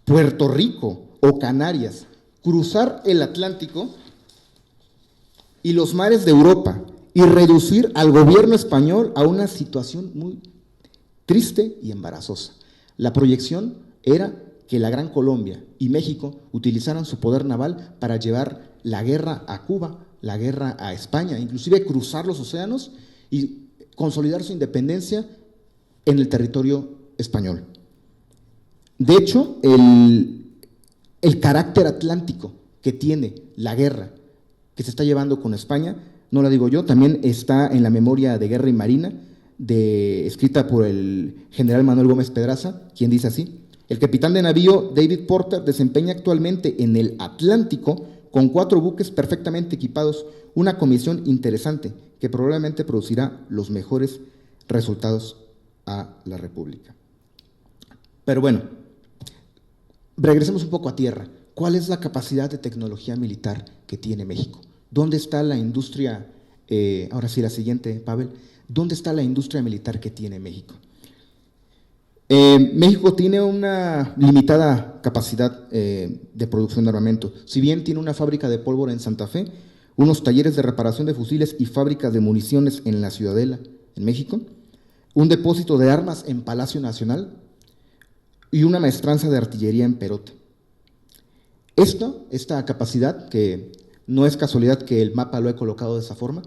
Speaker 4: Puerto Rico o Canarias, cruzar el Atlántico y los mares de Europa y reducir al gobierno español a una situación muy triste y embarazosa. La proyección era que la Gran Colombia y México utilizaran su poder naval para llevar la guerra a Cuba, la guerra a España, inclusive cruzar los océanos y consolidar su independencia en el territorio español. De hecho, el carácter atlántico que tiene la guerra que se está llevando con España, no la digo yo, también está en la memoria de Guerra y Marina, escrita por el general Manuel Gómez Pedraza, quien dice así: el capitán de navío David Porter desempeña actualmente en el Atlántico, con 4 buques perfectamente equipados, una comisión interesante que probablemente producirá los mejores resultados a la República. Pero bueno, regresemos un poco a tierra. ¿Cuál es la capacidad de tecnología militar que tiene México? ¿Dónde está la industria? Ahora sí, la siguiente, Pavel. ¿Dónde está la industria militar que tiene México? México tiene una limitada capacidad de producción de armamento. Si bien tiene una fábrica de pólvora en Santa Fe, unos talleres de reparación de fusiles y fábricas de municiones en la Ciudadela, en México, un depósito de armas en Palacio Nacional y una maestranza de artillería en Perote. Esta capacidad, que no es casualidad que el mapa lo he colocado de esa forma,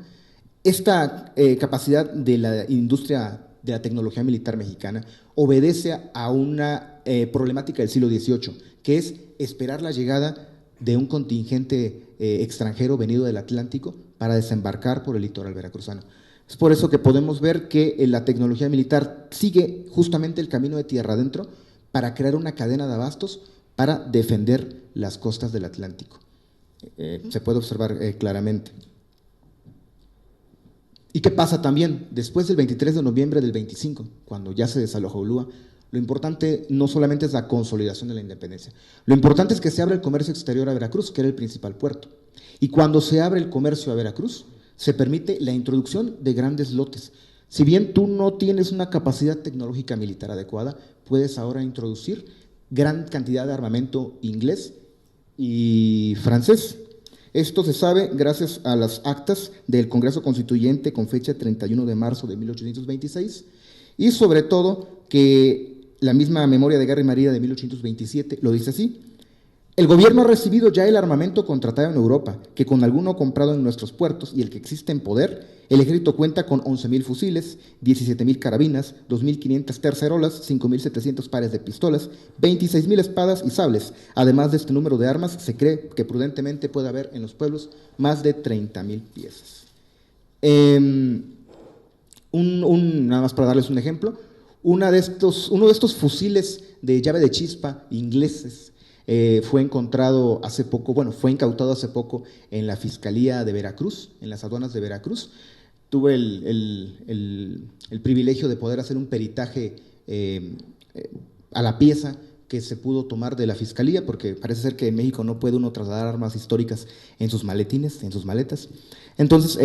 Speaker 4: esta capacidad de la industria de la tecnología militar mexicana obedece a una problemática del siglo XVIII, que es esperar la llegada de un contingente extranjero venido del Atlántico para desembarcar por el litoral veracruzano. Es por eso que podemos ver que la tecnología militar sigue justamente el camino de tierra adentro para crear una cadena de abastos para defender las costas del Atlántico. Se puede observar claramente. ¿Y qué pasa también? Después del 23 de noviembre del 25, cuando ya se desaloja Ulúa, lo importante no solamente es la consolidación de la independencia, lo importante es que se abre el comercio exterior a Veracruz, que era el principal puerto. Y cuando se abre el comercio a Veracruz, se permite la introducción de grandes lotes. Si bien tú no tienes una capacidad tecnológica militar adecuada, puedes ahora introducir gran cantidad de armamento inglés y francés. Esto se sabe gracias a las actas del Congreso Constituyente con fecha 31 de marzo de 1826 y sobre todo que la misma memoria de Guerra y Marina de 1827 lo dice así: El gobierno ha recibido ya el armamento contratado en Europa, que con alguno comprado en nuestros puertos y el que existe en poder, el ejército cuenta con 11.000 fusiles, 17.000 carabinas, 2.500 tercerolas, 5.700 pares de pistolas, 26.000 espadas y sables. Además de este número de armas, se cree que prudentemente puede haber en los pueblos más de 30.000 piezas. Nada más para darles un ejemplo, uno de estos fusiles de llave de chispa ingleses fue incautado hace poco en la Fiscalía de Veracruz, en las aduanas de Veracruz. Tuve el privilegio de poder hacer un peritaje a la pieza que se pudo tomar de la Fiscalía, porque parece ser que en México no puede uno trasladar armas históricas en sus maletines, en sus maletas. Entonces,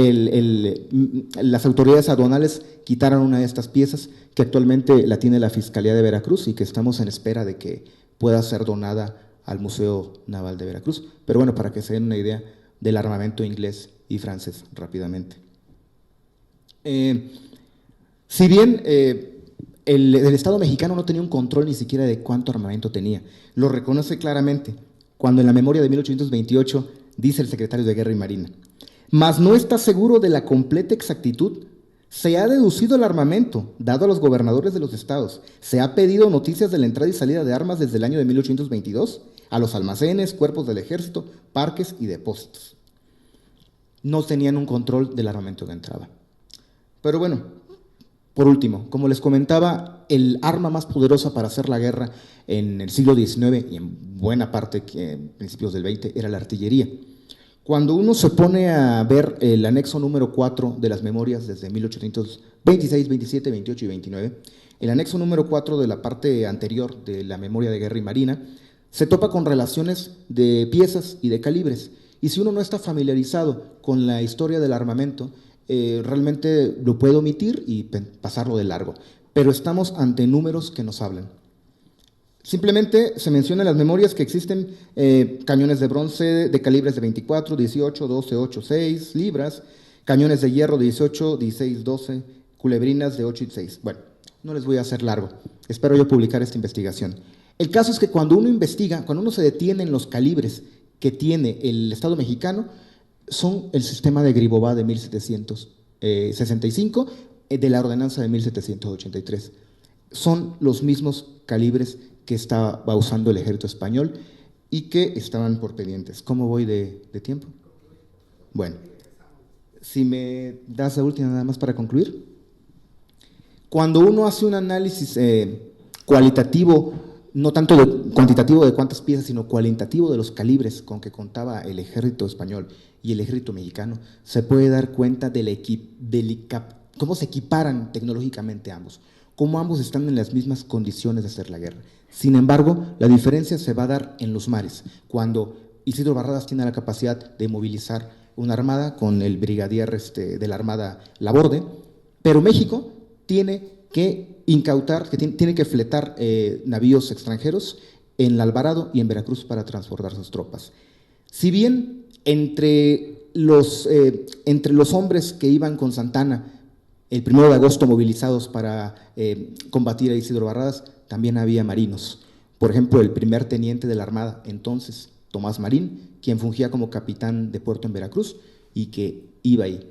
Speaker 4: las autoridades aduanales quitaron una de estas piezas, que actualmente la tiene la Fiscalía de Veracruz y que estamos en espera de que pueda ser donada al Museo Naval de Veracruz. Pero bueno, para que se den una idea del armamento inglés y francés rápidamente. Si bien el Estado mexicano no tenía un control ni siquiera de cuánto armamento tenía, lo reconoce claramente cuando en la memoria de 1828 dice el secretario de Guerra y Marina: mas no está seguro de la completa exactitud. Se ha deducido el armamento dado a los gobernadores de los estados. Se ha pedido noticias de la entrada y salida de armas desde el año de 1822 a los almacenes, cuerpos del ejército, parques y depósitos. No tenían un control del armamento que entraba. Pero bueno, por último, como les comentaba, el arma más poderosa para hacer la guerra en el siglo XIX y en buena parte principios del XX era la artillería. Cuando uno se pone a ver el anexo número 4 de las memorias desde 1826, 27, 28 y 29, el anexo número 4 de la parte anterior de la memoria de Guerra y Marina, se topa con relaciones de piezas y de calibres. Y si uno no está familiarizado con la historia del armamento, realmente lo puede omitir y pasarlo de largo. Pero estamos ante números que nos hablan. Simplemente se menciona en las memorias que existen cañones de bronce de calibres de 24, 18, 12, 8, 6 libras, cañones de hierro de 18, 16, 12, culebrinas de 8 y 6. Bueno, no les voy a hacer largo, espero yo publicar esta investigación. El caso es que cuando uno investiga, cuando uno se detiene en los calibres que tiene el Estado mexicano, son el sistema de Gribová de 1765, de la ordenanza de 1783. Son los mismos calibres que estaba usando el ejército español y que estaban por pendientes. ¿Cómo voy de tiempo? Bueno, si me das la última nada más para concluir. Cuando uno hace un análisis cualitativo, no tanto cuantitativo de cuántas piezas, sino cualitativo de los calibres con que contaba el ejército español y el ejército mexicano, se puede dar cuenta de cómo se equiparan tecnológicamente ambos, cómo ambos están en las mismas condiciones de hacer la guerra. Sin embargo, la diferencia se va a dar en los mares, cuando Isidro Barradas tiene la capacidad de movilizar una armada con el brigadier de la Armada Laborde, pero México tiene que incautar, tiene que fletar navíos extranjeros en el Alvarado y en Veracruz para transportar sus tropas. Si bien entre los hombres que iban con Santana el 1 de agosto movilizados para combatir a Isidro Barradas, también había marinos. Por ejemplo, el primer teniente de la Armada, entonces, Tomás Marín, quien fungía como capitán de puerto en Veracruz y que iba ahí.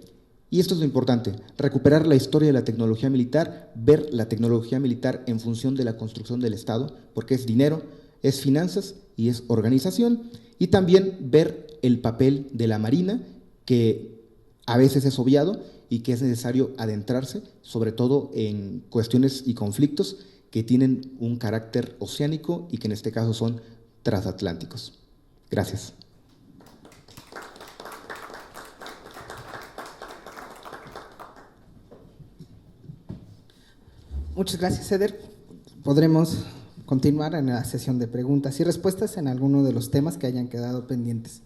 Speaker 4: Y esto es lo importante, recuperar la historia de la tecnología militar, ver la tecnología militar en función de la construcción del Estado, porque es dinero, es finanzas y es organización, y también ver el papel de la Marina, que a veces es obviado y que es necesario adentrarse, sobre todo en cuestiones y conflictos que tienen un carácter oceánico y que en este caso son transatlánticos. Gracias.
Speaker 3: Muchas gracias, Eder. Podremos continuar en la sesión de preguntas y respuestas en alguno de los temas que hayan quedado pendientes.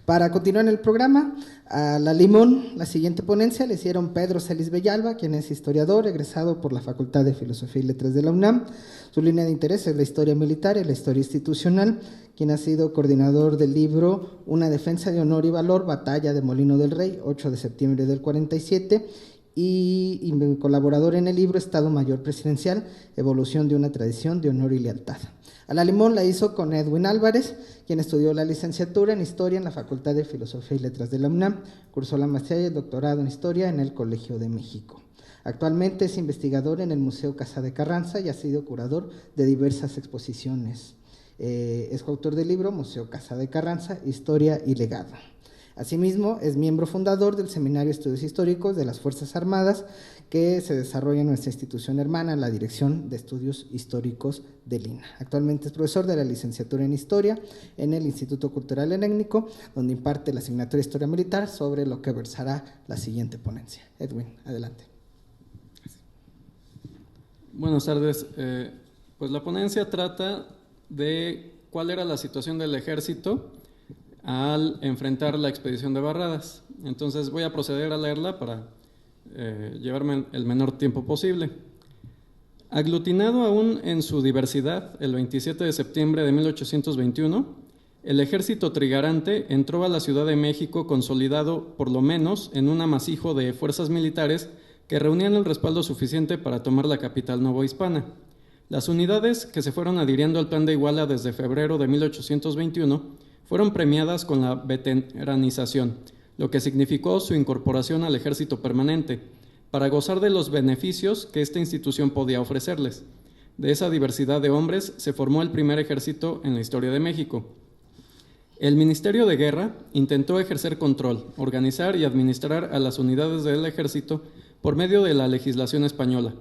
Speaker 3: Para continuar en el programa, a la Limón, la siguiente ponencia le hicieron Pedro Celis Bellalba, quien es historiador, egresado por la Facultad de Filosofía y Letras de la UNAM. Su línea de interés es la historia militar y la historia institucional, quien ha sido coordinador del libro Una defensa de honor y valor, Batalla de Molino del Rey, 8 de septiembre del 47, y colaborador en el libro Estado Mayor Presidencial, Evolución de una tradición de honor y lealtad. A la limón la hizo con Edwin Álvarez, quien estudió la licenciatura en Historia en la Facultad de Filosofía y Letras de la UNAM, cursó la maestría y el doctorado en Historia en el Colegio de México. Actualmente es investigador en el Museo Casa de Carranza y ha sido curador de diversas exposiciones. Es coautor del libro Museo Casa de Carranza, Historia y Legado. Asimismo, es miembro fundador del Seminario de Estudios Históricos de las Fuerzas Armadas, que se desarrolla en nuestra institución hermana, la Dirección de Estudios Históricos del INAH. Actualmente es profesor de la licenciatura en Historia en el Instituto Cultural Helénico, donde imparte la asignatura de Historia Militar, sobre lo que versará la siguiente ponencia. Edwin, adelante.
Speaker 5: Buenas tardes. Pues la ponencia trata de cuál era la situación del ejército al enfrentar la expedición de Barradas. Entonces voy a proceder a leerla para llevarme el menor tiempo posible. Aglutinado aún en su diversidad, el 27 de septiembre de 1821, el ejército trigarante entró a la Ciudad de México consolidado por lo menos en un amasijo de fuerzas militares que reunían el respaldo suficiente para tomar la capital novohispana. Las unidades que se fueron adhiriendo al Plan de Iguala desde febrero de 1821 fueron premiadas con la veteranización, lo que significó su incorporación al ejército permanente, para gozar de los beneficios que esta institución podía ofrecerles. De esa diversidad de hombres se formó el primer ejército en la historia de México. El Ministerio de Guerra intentó ejercer control, organizar y administrar a las unidades del ejército por medio de la legislación española,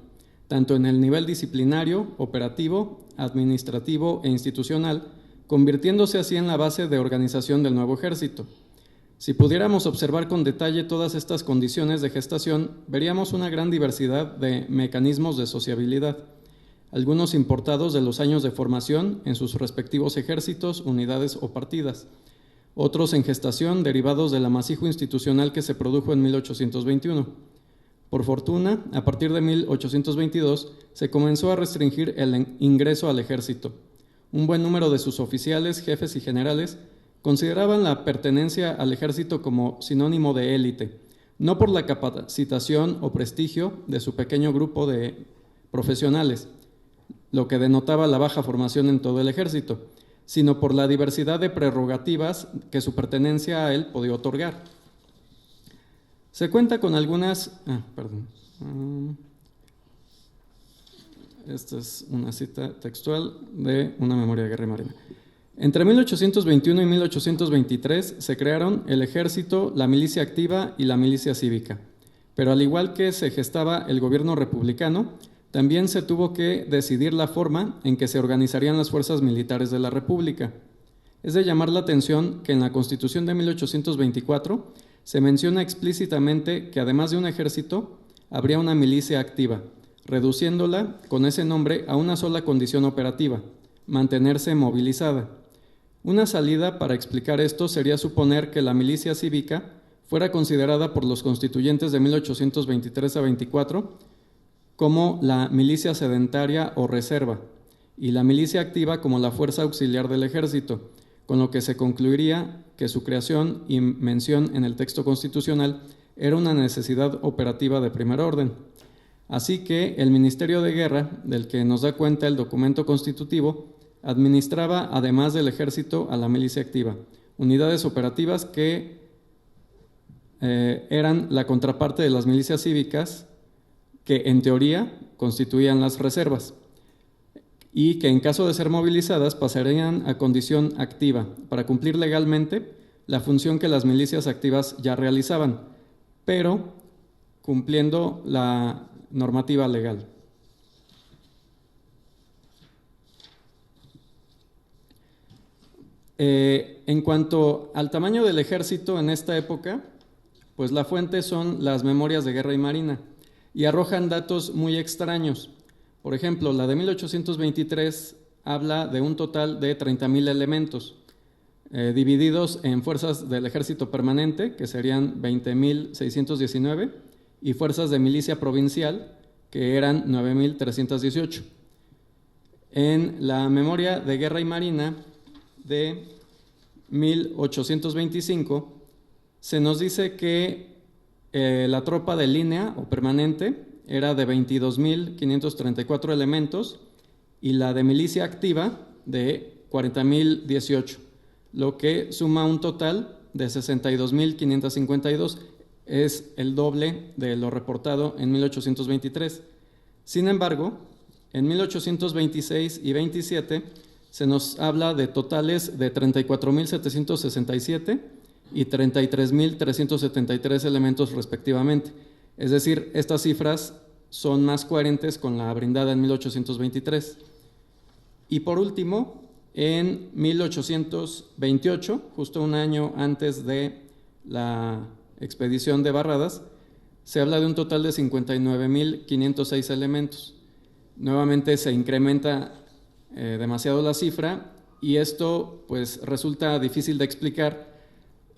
Speaker 5: tanto en el nivel disciplinario, operativo, administrativo e institucional, convirtiéndose así en la base de organización del nuevo ejército. Si pudiéramos observar con detalle todas estas condiciones de gestación, veríamos una gran diversidad de mecanismos de sociabilidad, algunos importados de los años de formación en sus respectivos ejércitos, unidades o partidas, otros en gestación derivados del amasijo institucional que se produjo en 1821. Por fortuna, a partir de 1822 se comenzó a restringir el ingreso al ejército. Un buen número de sus oficiales, jefes y generales consideraban la pertenencia al ejército como sinónimo de élite, no por la capacitación o prestigio de su pequeño grupo de profesionales, lo que denotaba la baja formación en todo el ejército, sino por la diversidad de prerrogativas que su pertenencia a él podía otorgar. Se cuenta con algunas… Esta es una cita textual de una memoria de guerra y marina. Entre 1821 y 1823 se crearon el ejército, la milicia activa y la milicia cívica. Pero al igual que se gestaba el gobierno republicano, también se tuvo que decidir la forma en que se organizarían las fuerzas militares de la República. Es de llamar la atención que en la Constitución de 1824 se menciona explícitamente que además de un ejército, habría una milicia activa, reduciéndola con ese nombre a una sola condición operativa: mantenerse movilizada. Una salida para explicar esto sería suponer que la milicia cívica fuera considerada por los constituyentes de 1823 a 24 como la milicia sedentaria o reserva, y la milicia activa como la fuerza auxiliar del ejército, con lo que se concluiría que su creación y mención en el texto constitucional era una necesidad operativa de primer orden. Así que el Ministerio de Guerra, del que nos da cuenta el documento constitutivo, administraba, además del ejército, a la milicia activa, unidades operativas que eran la contraparte de las milicias cívicas, que en teoría constituían las reservas, y que en caso de ser movilizadas pasarían a condición activa para cumplir legalmente la función que las milicias activas ya realizaban, pero cumpliendo la normativa legal. En cuanto al tamaño del ejército en esta época, pues la fuente son las memorias de guerra y marina, y arrojan datos muy extraños. Por ejemplo, la de 1823 habla de un total de 30,000 elementos, divididos en fuerzas del ejército permanente, que serían 20,619, y fuerzas de milicia provincial, que eran 9,318. En la memoria de guerra y marina de 1825 se nos dice que la tropa de línea o permanente era de 22.534 elementos y la de milicia activa de 40.018, lo que suma un total de 62.552. Es el doble de lo reportado en 1823. Sin embargo, en 1826 y 27 se nos habla de totales de 34.767 y 33.373 elementos respectivamente. Es decir, estas cifras son más coherentes con la brindada en 1823. Y por último, en 1828, justo un año antes de la expedición de Barradas, se habla de un total de 59.506 elementos. Nuevamente se incrementa demasiado la cifra y esto pues resulta difícil de explicar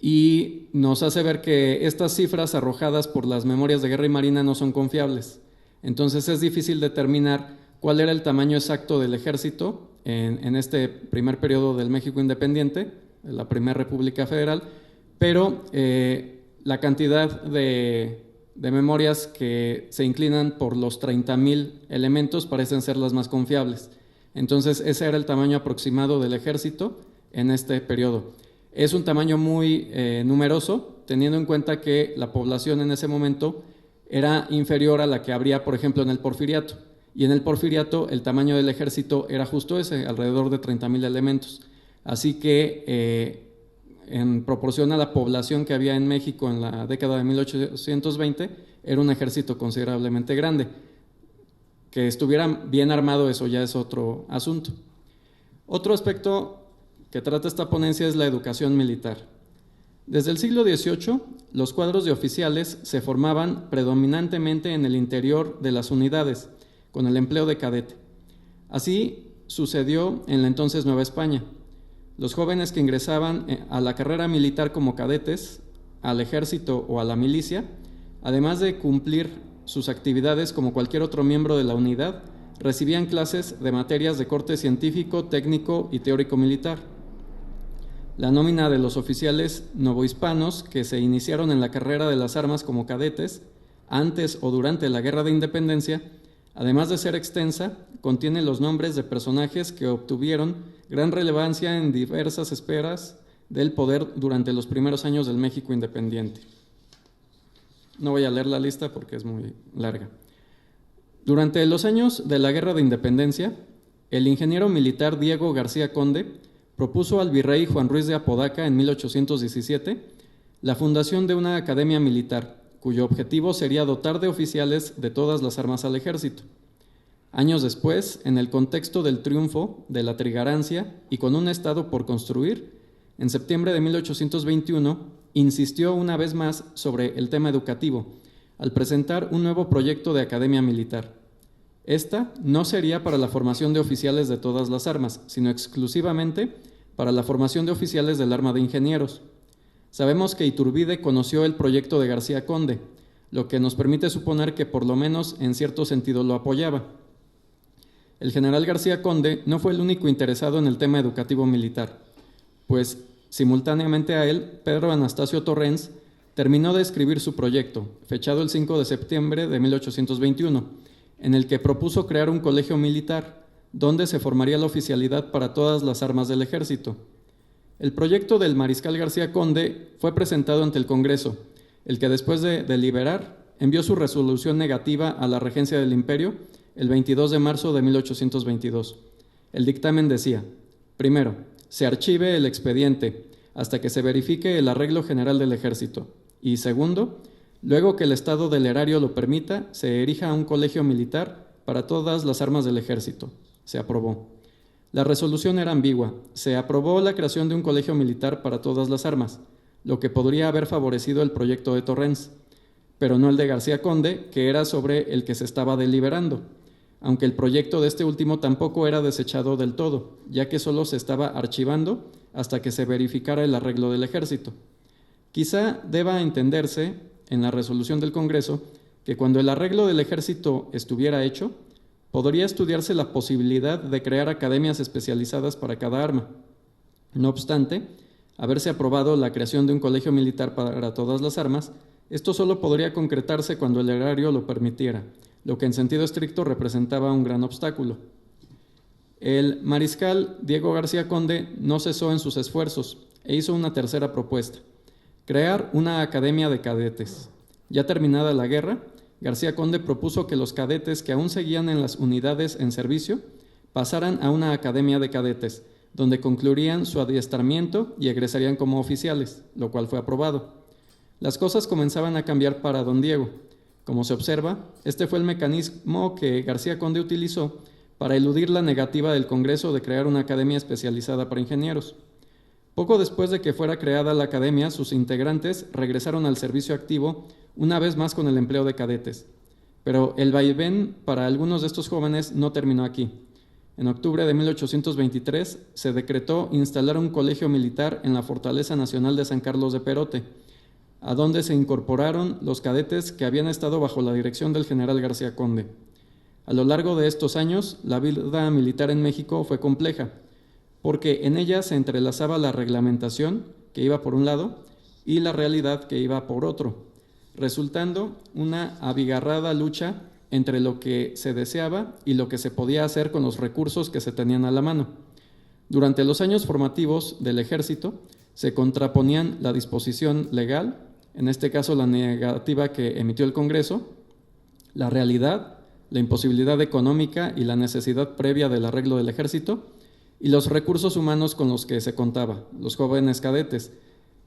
Speaker 5: y nos hace ver que estas cifras arrojadas por las memorias de guerra y marina no son confiables. Entonces es difícil determinar cuál era el tamaño exacto del ejército en este primer periodo del México independiente, de la primera República Federal, pero la cantidad de memorias que se inclinan por los 30.000 elementos parecen ser las más confiables. Entonces ese era el tamaño aproximado del ejército en este periodo. Es un tamaño muy numeroso, teniendo en cuenta que la población en ese momento era inferior a la que habría, por ejemplo, en el Porfiriato. Y en el Porfiriato el tamaño del ejército era justo ese, alrededor de 30.000 elementos. Así que en proporción a la población que había en México en la década de 1820, era un ejército considerablemente grande. Que estuviera bien armado, eso ya es otro asunto. Otro aspecto que trata esta ponencia es la educación militar. Desde el siglo XVIII, los cuadros de oficiales se formaban predominantemente en el interior de las unidades, con el empleo de cadete. Así sucedió en la entonces Nueva España. Los jóvenes que ingresaban a la carrera militar como cadetes, al ejército o a la milicia, además de cumplir sus actividades como cualquier otro miembro de la unidad, recibían clases de materias de corte científico, técnico y teórico militar. La nómina de los oficiales novohispanos que se iniciaron en la carrera de las armas como cadetes, antes o durante la Guerra de Independencia, además de ser extensa, contiene los nombres de personajes que obtuvieron gran relevancia en diversas esferas del poder durante los primeros años del México independiente. No voy a leer la lista porque es muy larga. Durante los años de la Guerra de Independencia, el ingeniero militar Diego García Conde propuso al virrey Juan Ruiz de Apodaca en 1817 la fundación de una academia militar, cuyo objetivo sería dotar de oficiales de todas las armas al ejército. Años después, en el contexto del triunfo de la trigarancia y con un estado por construir, en septiembre de 1821, insistió una vez más sobre el tema educativo, al presentar un nuevo proyecto de academia militar. Esta no sería para la formación de oficiales de todas las armas, sino exclusivamente para la formación de oficiales del arma de ingenieros. Sabemos que Iturbide conoció el proyecto de García Conde, lo que nos permite suponer que por lo menos en cierto sentido lo apoyaba. El general García Conde no fue el único interesado en el tema educativo militar, pues simultáneamente a él, Pedro Anastasio Torrens terminó de escribir su proyecto, fechado el 5 de septiembre de 1821, en el que propuso crear un colegio militar, donde se formaría la oficialidad para todas las armas del ejército. El proyecto del mariscal García Conde fue presentado ante el Congreso, el que después de deliberar envió su resolución negativa a la regencia del Imperio el 22 de marzo de 1822. El dictamen decía: primero, se archive el expediente hasta que se verifique el arreglo general del ejército, y segundo, luego que el estado del erario lo permita, se erija un colegio militar para todas las armas del ejército. Se aprobó. La resolución era ambigua. Se aprobó la creación de un colegio militar para todas las armas, lo que podría haber favorecido el proyecto de Torrens, pero no el de García Conde, que era sobre el que se estaba deliberando, aunque el proyecto de este último tampoco era desechado del todo, ya que solo se estaba archivando hasta que se verificara el arreglo del ejército. Quizá deba entenderse en la resolución del Congreso que cuando el arreglo del ejército estuviera hecho, podría estudiarse la posibilidad de crear academias especializadas para cada arma. No obstante, haberse aprobado la creación de un colegio militar para todas las armas, Esto solo podría concretarse cuando el erario lo permitiera, lo que en sentido estricto representaba un gran obstáculo. El mariscal Diego García Conde no cesó en sus esfuerzos e hizo una tercera propuesta: crear una academia de cadetes. Ya terminada la guerra, García Conde propuso que los cadetes que aún seguían en las unidades en servicio pasaran a una academia de cadetes, donde concluirían su adiestramiento y egresarían como oficiales, lo cual fue aprobado. Las cosas comenzaban a cambiar para don Diego. Como se observa, este fue el mecanismo que García Conde utilizó para eludir la negativa del Congreso de crear una academia especializada para ingenieros. Poco después de que fuera creada la academia, sus integrantes regresaron al servicio activo, una vez más con el empleo de cadetes. Pero el vaivén para algunos de estos jóvenes no terminó aquí. En octubre de 1823 se decretó instalar un colegio militar en la Fortaleza Nacional de San Carlos de Perote, a donde se incorporaron los cadetes que habían estado bajo la dirección del general García Conde. A lo largo de estos años, la vida militar en México fue compleja, porque en ella se entrelazaba la reglamentación, que iba por un lado, y la realidad, que iba por otro, resultando una abigarrada lucha entre lo que se deseaba y lo que se podía hacer con los recursos que se tenían a la mano. Durante los años formativos del ejército, se contraponían la disposición legal, en este caso la negativa que emitió el Congreso, la realidad, la imposibilidad económica y la necesidad previa del arreglo del ejército, y los recursos humanos con los que se contaba, los jóvenes cadetes,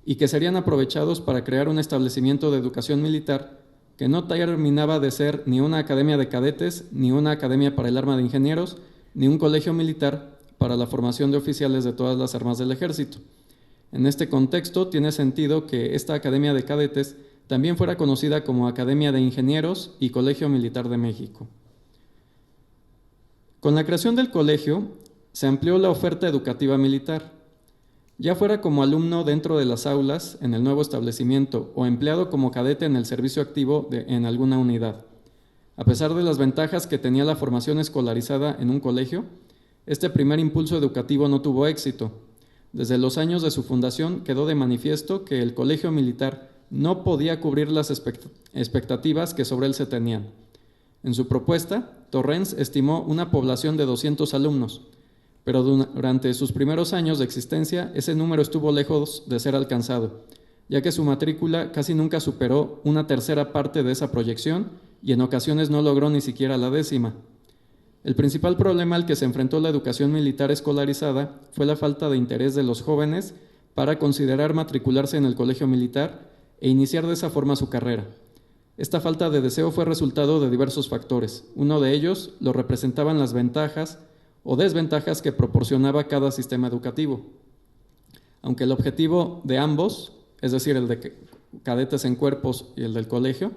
Speaker 5: y que serían aprovechados para crear un establecimiento de educación militar que no terminaba de ser ni una academia de cadetes, ni una academia para el arma de ingenieros, ni un colegio militar para la formación de oficiales de todas las armas del ejército. En este contexto, tiene sentido que esta academia de cadetes también fuera conocida como Academia de Ingenieros y Colegio Militar de México. Con la creación del colegio, se amplió la oferta educativa militar. Ya fuera como alumno dentro de las aulas en el nuevo establecimiento o empleado como cadete en el servicio activo en alguna unidad. A pesar de las ventajas que tenía la formación escolarizada en un colegio, este primer impulso educativo no tuvo éxito. Desde los años de su fundación quedó de manifiesto que el colegio militar no podía cubrir las expectativas que sobre él se tenían. En su propuesta, Torrens estimó una población de 200 alumnos, pero durante sus primeros años de existencia ese número estuvo lejos de ser alcanzado, ya que su matrícula casi nunca superó una tercera parte de esa proyección y en ocasiones no logró ni siquiera la décima. El principal problema al que se enfrentó la educación militar escolarizada fue la falta de interés de los jóvenes para considerar matricularse en el colegio militar e iniciar de esa forma su carrera. Esta falta de deseo fue resultado de diversos factores. Uno de ellos lo representaban las ventajas o desventajas que proporcionaba cada sistema educativo. Aunque el objetivo de ambos, es decir, el de cadetes en cuerpos y el del colegio,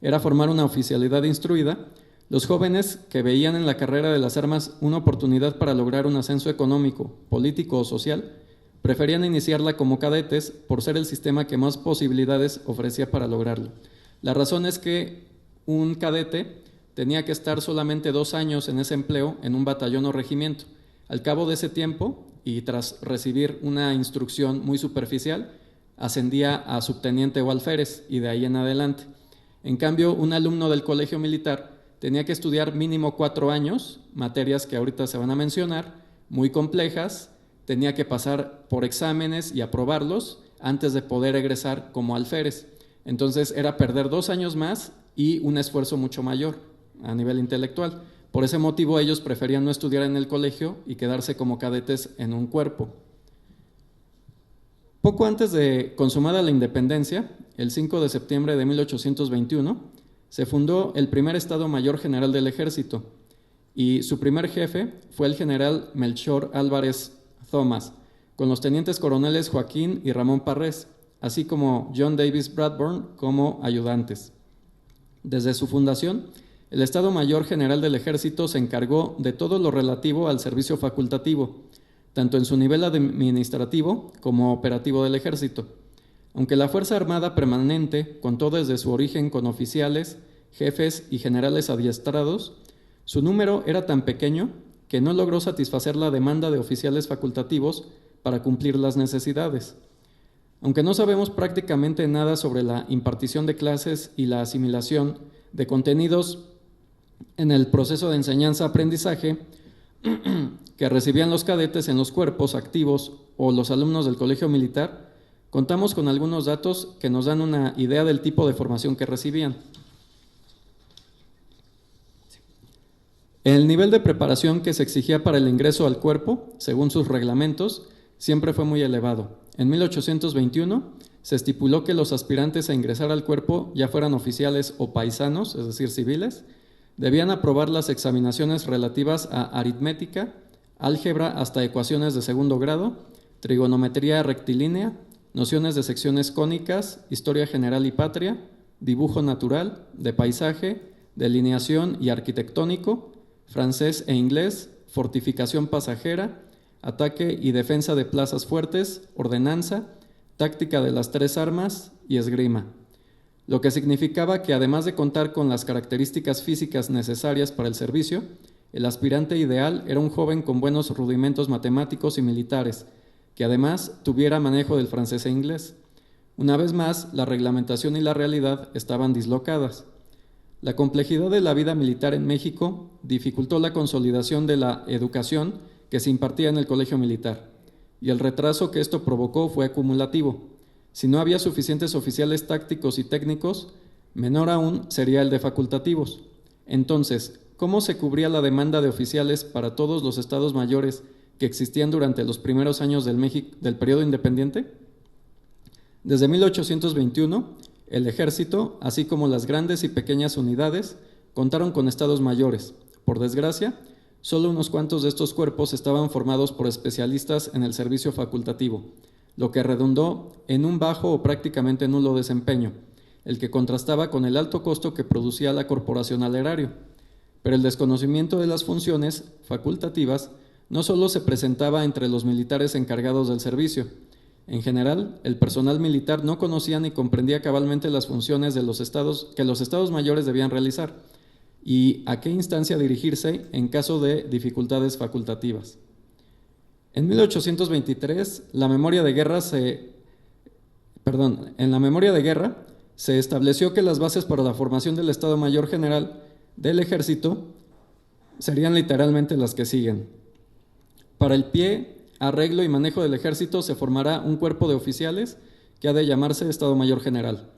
Speaker 5: era formar una oficialidad instruida, los jóvenes que veían en la carrera de las armas una oportunidad para lograr un ascenso económico, político o social, preferían iniciarla como cadetes por ser el sistema que más posibilidades ofrecía para lograrlo. La razón es que un cadete tenía que estar solamente 2 años en ese empleo en un batallón o regimiento. Al cabo de ese tiempo, y tras recibir una instrucción muy superficial, ascendía a subteniente o alférez y de ahí en adelante. En cambio, un alumno del colegio militar tenía que estudiar mínimo 4 años, materias que ahorita se van a mencionar, muy complejas, tenía que pasar por exámenes y aprobarlos antes de poder egresar como alférez. Entonces era perder 2 años más y un esfuerzo mucho mayor a nivel intelectual. Por ese motivo ellos preferían no estudiar en el colegio y quedarse como cadetes en un cuerpo. Poco antes de consumada la independencia, el 5 de septiembre de 1821, se fundó el primer Estado Mayor General del Ejército y su primer jefe fue el general Melchor Álvarez Thomas, con los tenientes coroneles Joaquín y Ramón Parrés, así como John Davis Bradburn como ayudantes. Desde su fundación, el Estado Mayor General del Ejército se encargó de todo lo relativo al servicio facultativo, tanto en su nivel administrativo como operativo del Ejército. Aunque la Fuerza Armada Permanente contó desde su origen con oficiales, jefes y generales adiestrados, su número era tan pequeño que no logró satisfacer la demanda de oficiales facultativos para cumplir las necesidades. Aunque no sabemos prácticamente nada sobre la impartición de clases y la asimilación de contenidos en el proceso de enseñanza-aprendizaje que recibían los cadetes en los cuerpos activos o los alumnos del colegio militar, contamos con algunos datos que nos dan una idea del tipo de formación que recibían. El nivel de preparación que se exigía para el ingreso al cuerpo, según sus reglamentos, siempre fue muy elevado. En 1821 se estipuló que los aspirantes a ingresar al cuerpo, ya fueran oficiales o paisanos, es decir, civiles, debían aprobar las examinaciones relativas a aritmética, álgebra hasta ecuaciones de segundo grado, trigonometría rectilínea, nociones de secciones cónicas, historia general y patria, dibujo natural, de paisaje, delineación y arquitectónico, francés e inglés, fortificación pasajera, ataque y defensa de plazas fuertes, ordenanza, táctica de las 3 armas y esgrima. Lo que significaba que además de contar con las características físicas necesarias para el servicio, el aspirante ideal era un joven con buenos rudimentos matemáticos y militares, que además tuviera manejo del francés e inglés. Una vez más, la reglamentación y la realidad estaban dislocadas. La complejidad de la vida militar en México dificultó la consolidación de la educación que se impartía en el colegio militar, y el retraso que esto provocó fue acumulativo. Si no había suficientes oficiales tácticos y técnicos, menor aún sería el de facultativos. Entonces, ¿cómo se cubría la demanda de oficiales para todos los estados mayores que existían durante los primeros años del periodo independiente? Desde 1821, el ejército, así como las grandes y pequeñas unidades, contaron con estados mayores. Por desgracia, solo unos cuantos de estos cuerpos estaban formados por especialistas en el servicio facultativo, lo que redundó en un bajo o prácticamente nulo desempeño, el que contrastaba con el alto costo que producía la corporación al erario. Pero el desconocimiento de las funciones facultativas no solo se presentaba entre los militares encargados del servicio. En general, el personal militar no conocía ni comprendía cabalmente las funciones de los estados que los estados mayores debían realizar y a qué instancia dirigirse en caso de dificultades facultativas. En 1823, en la memoria de guerra se estableció que las bases para la formación del Estado Mayor General del Ejército serían literalmente las que siguen. Para el pie, arreglo y manejo del ejército se formará un cuerpo de oficiales que ha de llamarse Estado Mayor General.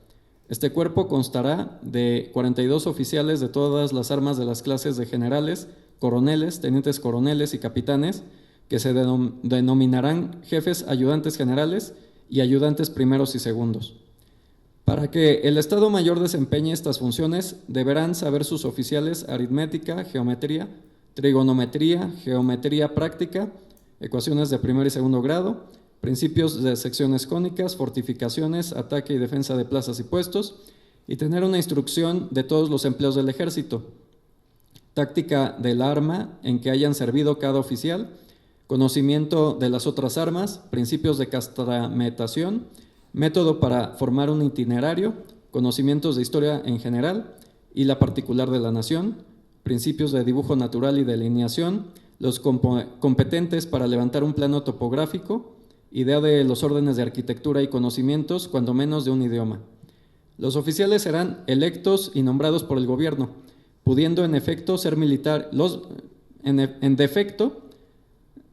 Speaker 5: Este cuerpo constará de 42 oficiales de todas las armas de las clases de generales, coroneles, tenientes coroneles y capitanes, que se denominarán jefes ayudantes generales y ayudantes primeros y segundos. Para que el Estado Mayor desempeñe estas funciones, deberán saber sus oficiales aritmética, geometría, trigonometría, geometría práctica, ecuaciones de primer y segundo grado, principios de secciones cónicas, fortificaciones, ataque y defensa de plazas y puestos, y tener una instrucción de todos los empleos del ejército, táctica del arma en que hayan servido cada oficial, conocimiento de las otras armas, principios de castrametación, método para formar un itinerario, conocimientos de historia en general y la particular de la nación, principios de dibujo natural y delineación, los competentes para levantar un plano topográfico, idea de los órdenes de arquitectura y conocimientos, cuando menos de un idioma. Los oficiales serán electos y nombrados por el gobierno, pudiendo en efecto ser militar, en defecto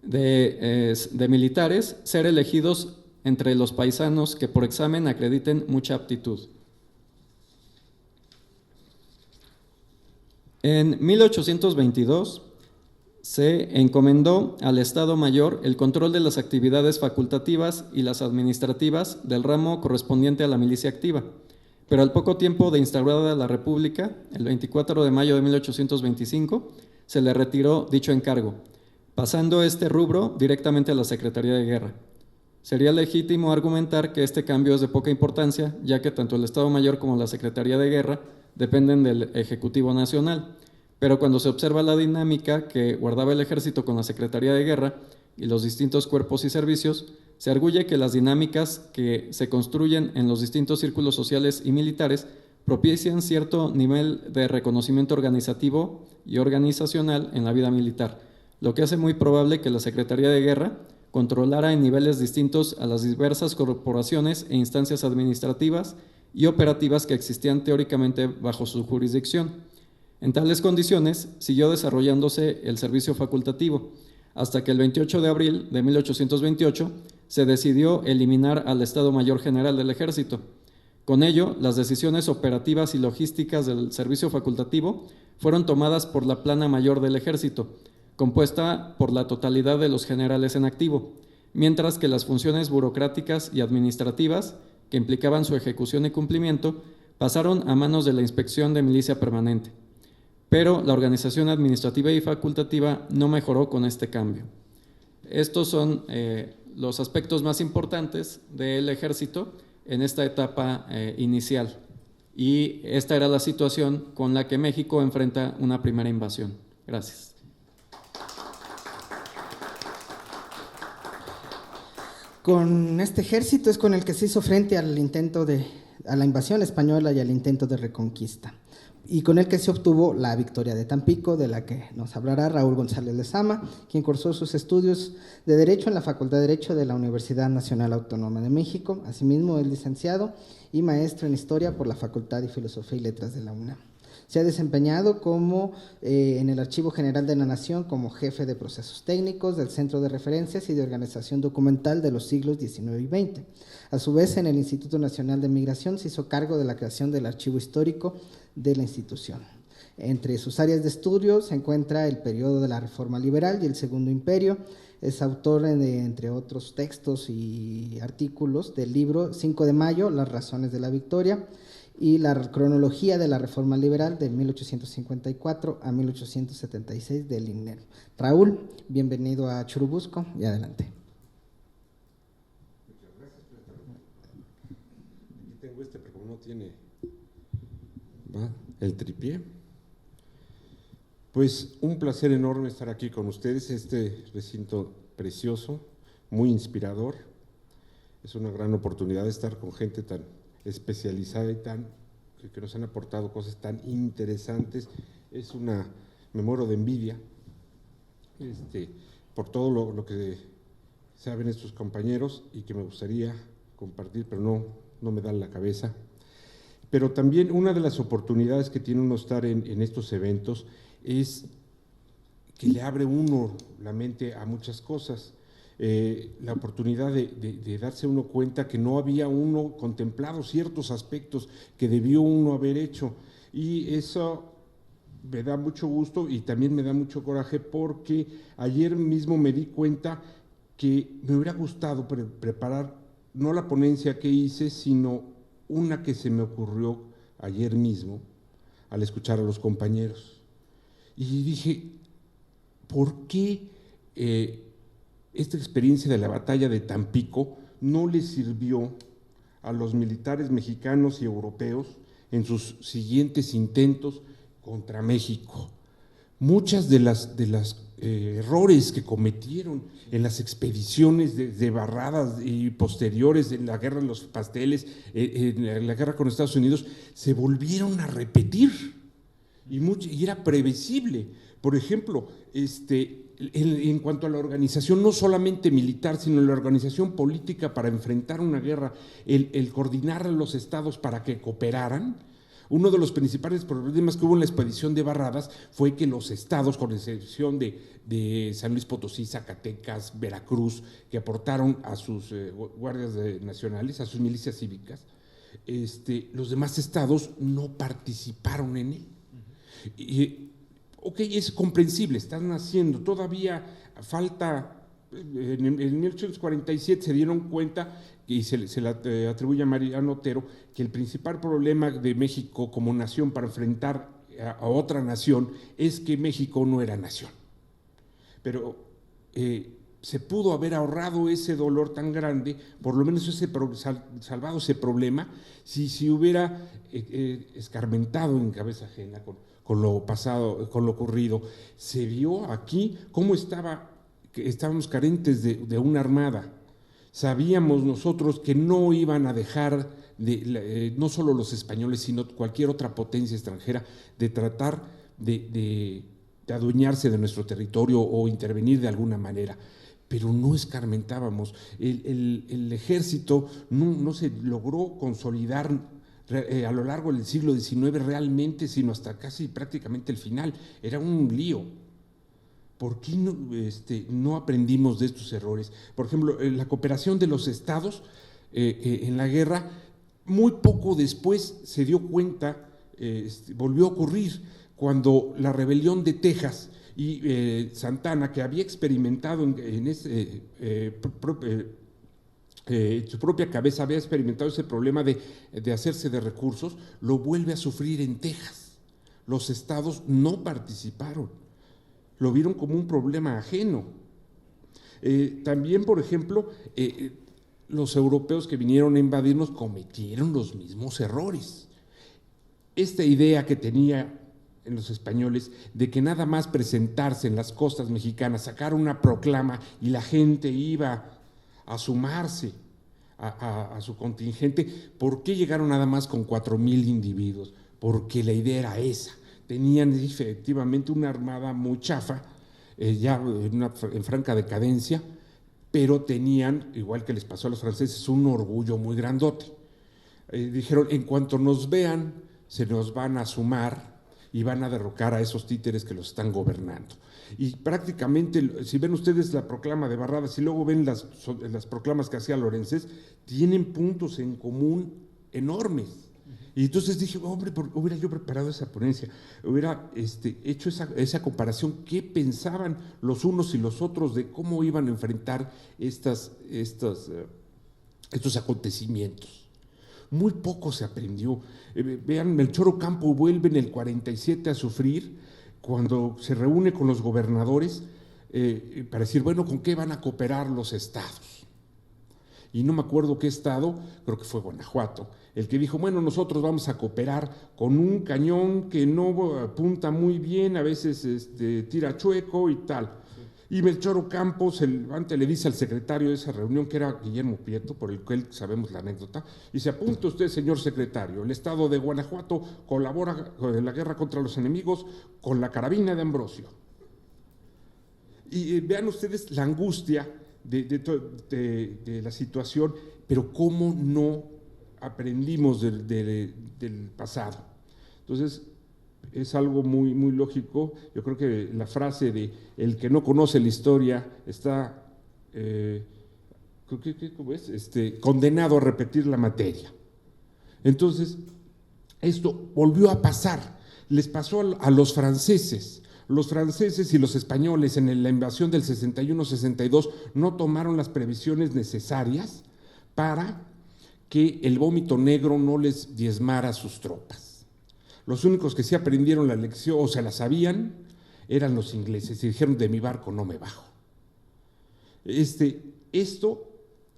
Speaker 5: de militares, ser elegidos entre los paisanos que por examen acrediten mucha aptitud. En 1822 se encomendó al Estado Mayor el control de las actividades facultativas y las administrativas del ramo correspondiente a la milicia activa, pero al poco tiempo de instaurada la República, el 24 de mayo de 1825, se le retiró dicho encargo, pasando este rubro directamente a la Secretaría de Guerra. Sería legítimo argumentar que este cambio es de poca importancia, ya que tanto el Estado Mayor como la Secretaría de Guerra dependen del Ejecutivo Nacional, pero cuando se observa la dinámica que guardaba el Ejército con la Secretaría de Guerra y los distintos cuerpos y servicios, se arguye que las dinámicas que se construyen en los distintos círculos sociales y militares propician cierto nivel de reconocimiento organizativo y organizacional en la vida militar, lo que hace muy probable que la Secretaría de Guerra controlara en niveles distintos a las diversas corporaciones e instancias administrativas y operativas que existían teóricamente bajo su jurisdicción. En tales condiciones, siguió desarrollándose el servicio facultativo, hasta que el 28 de abril de 1828 se decidió eliminar al Estado Mayor General del Ejército. Con ello, las decisiones operativas y logísticas del servicio facultativo fueron tomadas por la Plana Mayor del Ejército, compuesta por la totalidad de los generales en activo, mientras que las funciones burocráticas y administrativas, que implicaban su ejecución y cumplimiento, pasaron a manos de la Inspección de Milicia Permanente. Pero la organización administrativa y facultativa no mejoró con este cambio. Estos son los aspectos más importantes del ejército en esta etapa inicial, y esta era la situación con la que México enfrenta una primera invasión. Gracias.
Speaker 3: Con este ejército es con el que se hizo frente a la invasión española y al intento de reconquista, y con el que se obtuvo la victoria de Tampico, de la que nos hablará Raúl González Lezama, quien cursó sus estudios de Derecho en la Facultad de Derecho de la Universidad Nacional Autónoma de México. Asimismo, es licenciado y maestro en Historia por la Facultad de Filosofía y Letras de la UNAM. Se ha desempeñado en el Archivo General de la Nación como jefe de procesos técnicos del Centro de Referencias y de Organización Documental de los siglos XIX y XX. A su vez, en el Instituto Nacional de Migración se hizo cargo de la creación del archivo histórico de la institución. Entre sus áreas de estudio se encuentra el periodo de la Reforma Liberal y el Segundo Imperio. Es autor, entre otros textos y artículos, del libro 5 de mayo, Las razones de la victoria, y la cronología de la Reforma Liberal de 1854 a 1876 del INER. Raúl, bienvenido a Churubusco y adelante.
Speaker 6: Muchas gracias. Aquí tengo pero como no tiene el tripié. Pues un placer enorme estar aquí con ustedes, este recinto precioso, muy inspirador. Es una gran oportunidad de estar con gente tan especializada y que nos han aportado cosas tan interesantes. Me muero de envidia por todo lo que saben estos compañeros y que me gustaría compartir, pero no me dan la cabeza. Pero también una de las oportunidades que tiene uno estar en estos eventos es que le abre uno la mente a muchas cosas. La oportunidad de darse uno cuenta que no había uno contemplado ciertos aspectos que debió uno haber hecho, y eso me da mucho gusto y también me da mucho coraje, porque ayer mismo me di cuenta que me hubiera gustado preparar no la ponencia que hice, sino una que se me ocurrió ayer mismo al escuchar a los compañeros, y dije, ¿por qué esta experiencia de la batalla de Tampico no le sirvió a los militares mexicanos y europeos en sus siguientes intentos contra México? Muchas de las errores que cometieron en las expediciones de Barradas y posteriores, en la guerra de los pasteles, en la guerra con Estados Unidos, se volvieron a repetir, y era previsible. Por ejemplo, en cuanto a la organización, no solamente militar, sino la organización política para enfrentar una guerra, el coordinar a los estados para que cooperaran. Uno de los principales problemas que hubo en la expedición de Barradas fue que los estados, con excepción de San Luis Potosí, Zacatecas, Veracruz, que aportaron a sus guardias nacionales, a sus milicias cívicas, los demás estados no participaron en él. Ok, es comprensible, están haciendo, todavía falta. En 1847 se dieron cuenta, y se le atribuye a Mariano Otero, que el principal problema de México como nación para enfrentar a otra nación es que México no era nación. Pero se pudo haber ahorrado ese dolor tan grande, por lo menos salvado ese problema, si hubiera escarmentado en cabeza ajena con lo pasado, con lo ocurrido. Se vio aquí cómo estábamos carentes de una armada. Sabíamos nosotros que no iban a dejar, no solo los españoles, sino cualquier otra potencia extranjera, de tratar de adueñarse de nuestro territorio o intervenir de alguna manera. pero no escarmentábamos. El ejército no se logró consolidar a lo largo del siglo XIX realmente, sino hasta casi prácticamente el final. Era un lío. ¿Por qué no aprendimos de estos errores? Por ejemplo, la cooperación de los estados en la guerra, muy poco después se dio cuenta, volvió a ocurrir cuando la rebelión de Texas y Santana, que había experimentado en su propia cabeza, había experimentado ese problema de hacerse de recursos, lo vuelve a sufrir en Texas. Los estados no participaron, lo vieron como un problema ajeno. También, por ejemplo, los europeos que vinieron a invadirnos cometieron los mismos errores. Esta idea que tenía en los españoles de que nada más presentarse en las costas mexicanas, sacar una proclama y la gente iba a sumarse a su contingente. ¿Por qué llegaron nada más con 4,000 individuos? Porque la idea era esa. Tenían efectivamente una armada muy chafa, ya en franca decadencia, pero tenían, igual que les pasó a los franceses, un orgullo muy grandote. Dijeron, en cuanto nos vean, se nos van a sumar y van a derrocar a esos títeres que los están gobernando. Y prácticamente, si ven ustedes la proclama de Barradas y luego ven las proclamas que hacía Lorenzés, tienen puntos en común enormes. Y entonces dije, hombre, hubiera yo preparado esa ponencia, hubiera hecho esa comparación, qué pensaban los unos y los otros de cómo iban a enfrentar estos acontecimientos. Muy poco se aprendió. Vean, Melchor Ocampo vuelve en el 47 a sufrir cuando se reúne con los gobernadores para decir, bueno, ¿con qué van a cooperar los estados? Y no me acuerdo qué estado, creo que fue Guanajuato, el que dijo, bueno, nosotros vamos a cooperar con un cañón que no apunta muy bien, a veces tira chueco y tal. Y Melchor Ocampo se levanta y le dice al secretario de esa reunión, que era Guillermo Prieto, por el cual sabemos la anécdota, y se apunta usted, señor secretario, el estado de Guanajuato colabora en la guerra contra los enemigos con la carabina de Ambrosio. Y vean ustedes la angustia de la situación, pero cómo no aprendimos del pasado. Entonces, es algo muy, muy lógico. Yo creo que la frase de el que no conoce la historia está ¿cómo es? Condenado a repetir la materia. Entonces, esto volvió a pasar. Les pasó a los franceses. Los franceses y los españoles en la invasión del 61-62 no tomaron las previsiones necesarias para que el vómito negro no les diezmara a sus tropas. Los únicos que sí aprendieron la lección o se la sabían eran los ingleses y dijeron, de mi barco no me bajo. Esto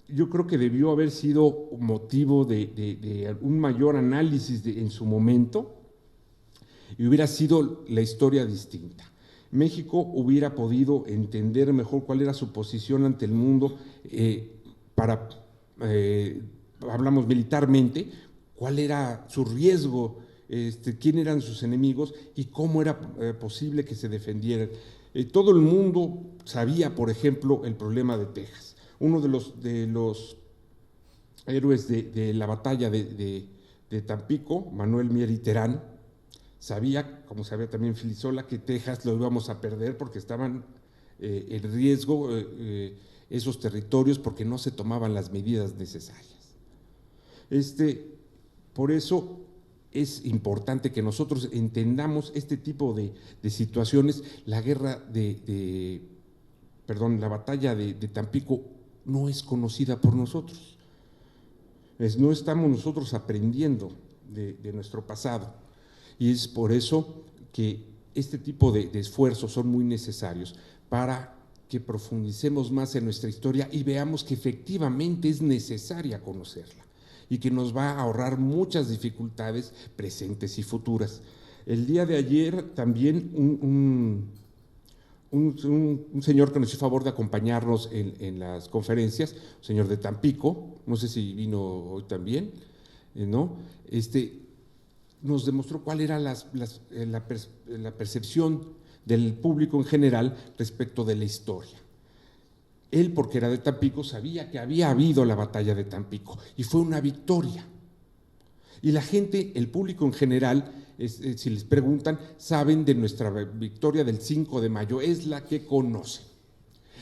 Speaker 6: yo creo que debió haber sido motivo de un mayor análisis en su momento y hubiera sido la historia distinta. México hubiera podido entender mejor cuál era su posición ante el mundo hablamos militarmente, cuál era su riesgo, quién eran sus enemigos y cómo era posible que se defendieran. Todo el mundo sabía, por ejemplo, el problema de Texas. Uno de los héroes de la batalla de Tampico, Manuel Mier y Terán, sabía, como sabía también Filisola, que Texas lo íbamos a perder porque estaban en riesgo esos territorios porque no se tomaban las medidas necesarias. Por eso es importante que nosotros entendamos este tipo de situaciones. La batalla de Tampico no es conocida por nosotros. No estamos nosotros aprendiendo de nuestro pasado. Y es por eso que este tipo de esfuerzos son muy necesarios para que profundicemos más en nuestra historia y veamos que efectivamente es necesaria conocerla y que nos va a ahorrar muchas dificultades presentes y futuras. El día de ayer también un señor que nos hizo favor de acompañarnos en las conferencias, un señor de Tampico, no sé si vino hoy también, ¿no? Nos demostró cuál era la percepción del público en general respecto de la historia. Él, porque era de Tampico, sabía que había habido la batalla de Tampico y fue una victoria. Y la gente, el público en general, si les preguntan, saben de nuestra victoria del 5 de mayo, es la que conocen.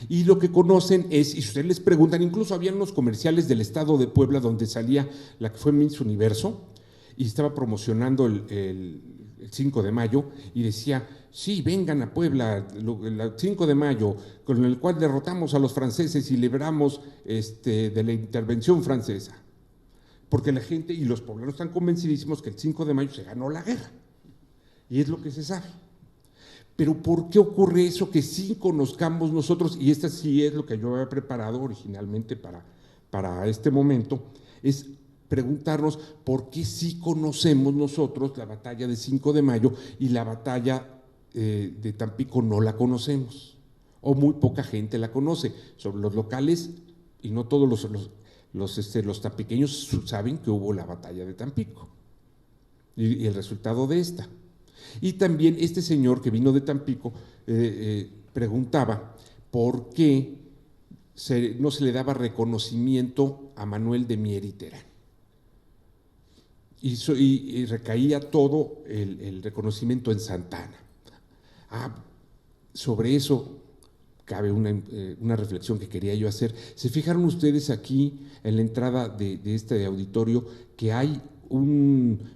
Speaker 6: Y lo que conocen es, y si ustedes les preguntan, incluso había unos comerciales del Estado de Puebla donde salía la que fue Miss Universo y estaba promocionando el 5 de mayo y decía, sí, vengan a Puebla, el 5 de mayo, con el cual derrotamos a los franceses y libramos de la intervención francesa. Porque la gente y los poblanos están convencidísimos que el 5 de mayo se ganó la guerra. Y es lo que se sabe. Pero ¿por qué ocurre eso que sí conozcamos nosotros? Y esta sí es lo que yo había preparado originalmente para este momento, es preguntarnos por qué sí conocemos nosotros la batalla de 5 de mayo y la batalla de Tampico no la conocemos, o muy poca gente la conoce. Sobre los locales, y no todos los tampiqueños saben que hubo la batalla de Tampico y el resultado de esta. Y también este señor que vino de Tampico preguntaba por qué no se le daba reconocimiento a Manuel de Mier y Terán. Y recaía todo el reconocimiento en Santana. Sobre eso cabe una reflexión que quería yo hacer. ¿Se fijaron ustedes aquí en la entrada de este auditorio que hay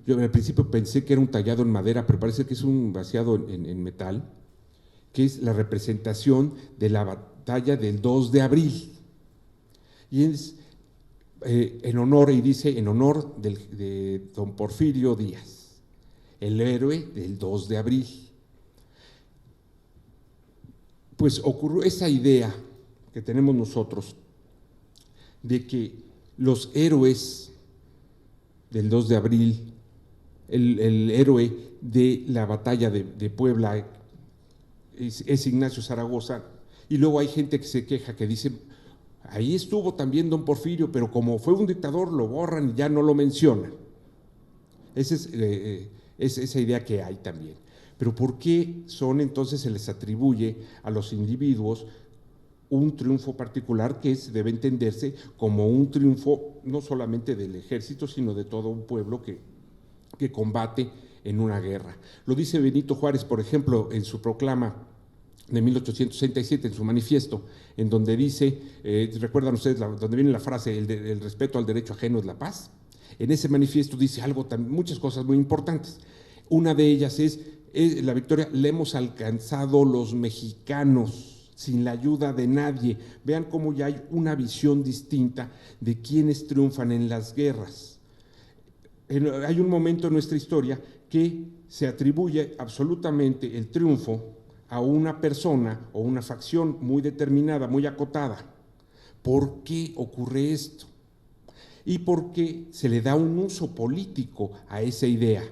Speaker 6: yo al principio pensé que era un tallado en madera, pero parece que es un vaciado en metal, que es la representación de la batalla del 2 de abril. Y es en honor, y dice en honor de don Porfirio Díaz, el héroe del 2 de abril. Pues ocurrió esa idea que tenemos nosotros de que los héroes del 2 de abril, el héroe de la batalla de Puebla es Ignacio Zaragoza, y luego hay gente que se queja, que dice, ahí estuvo también don Porfirio, pero como fue un dictador lo borran y ya no lo mencionan. Esa es esa idea que hay también. Pero ¿por qué se les atribuye a los individuos un triunfo particular que debe entenderse como un triunfo no solamente del ejército, sino de todo un pueblo que combate en una guerra? Lo dice Benito Juárez, por ejemplo, en su proclama de 1867, en su manifiesto, en donde dice, recuerdan ustedes donde viene la frase, el respeto al derecho ajeno es la paz. En ese manifiesto dice muchas cosas muy importantes. Una de ellas es la victoria la hemos alcanzado los mexicanos, sin la ayuda de nadie. Vean cómo ya hay una visión distinta de quienes triunfan en las guerras. Hay un momento en nuestra historia que se atribuye absolutamente el triunfo a una persona o una facción muy determinada, muy acotada. ¿Por qué ocurre esto? Y por qué se le da un uso político a esa idea,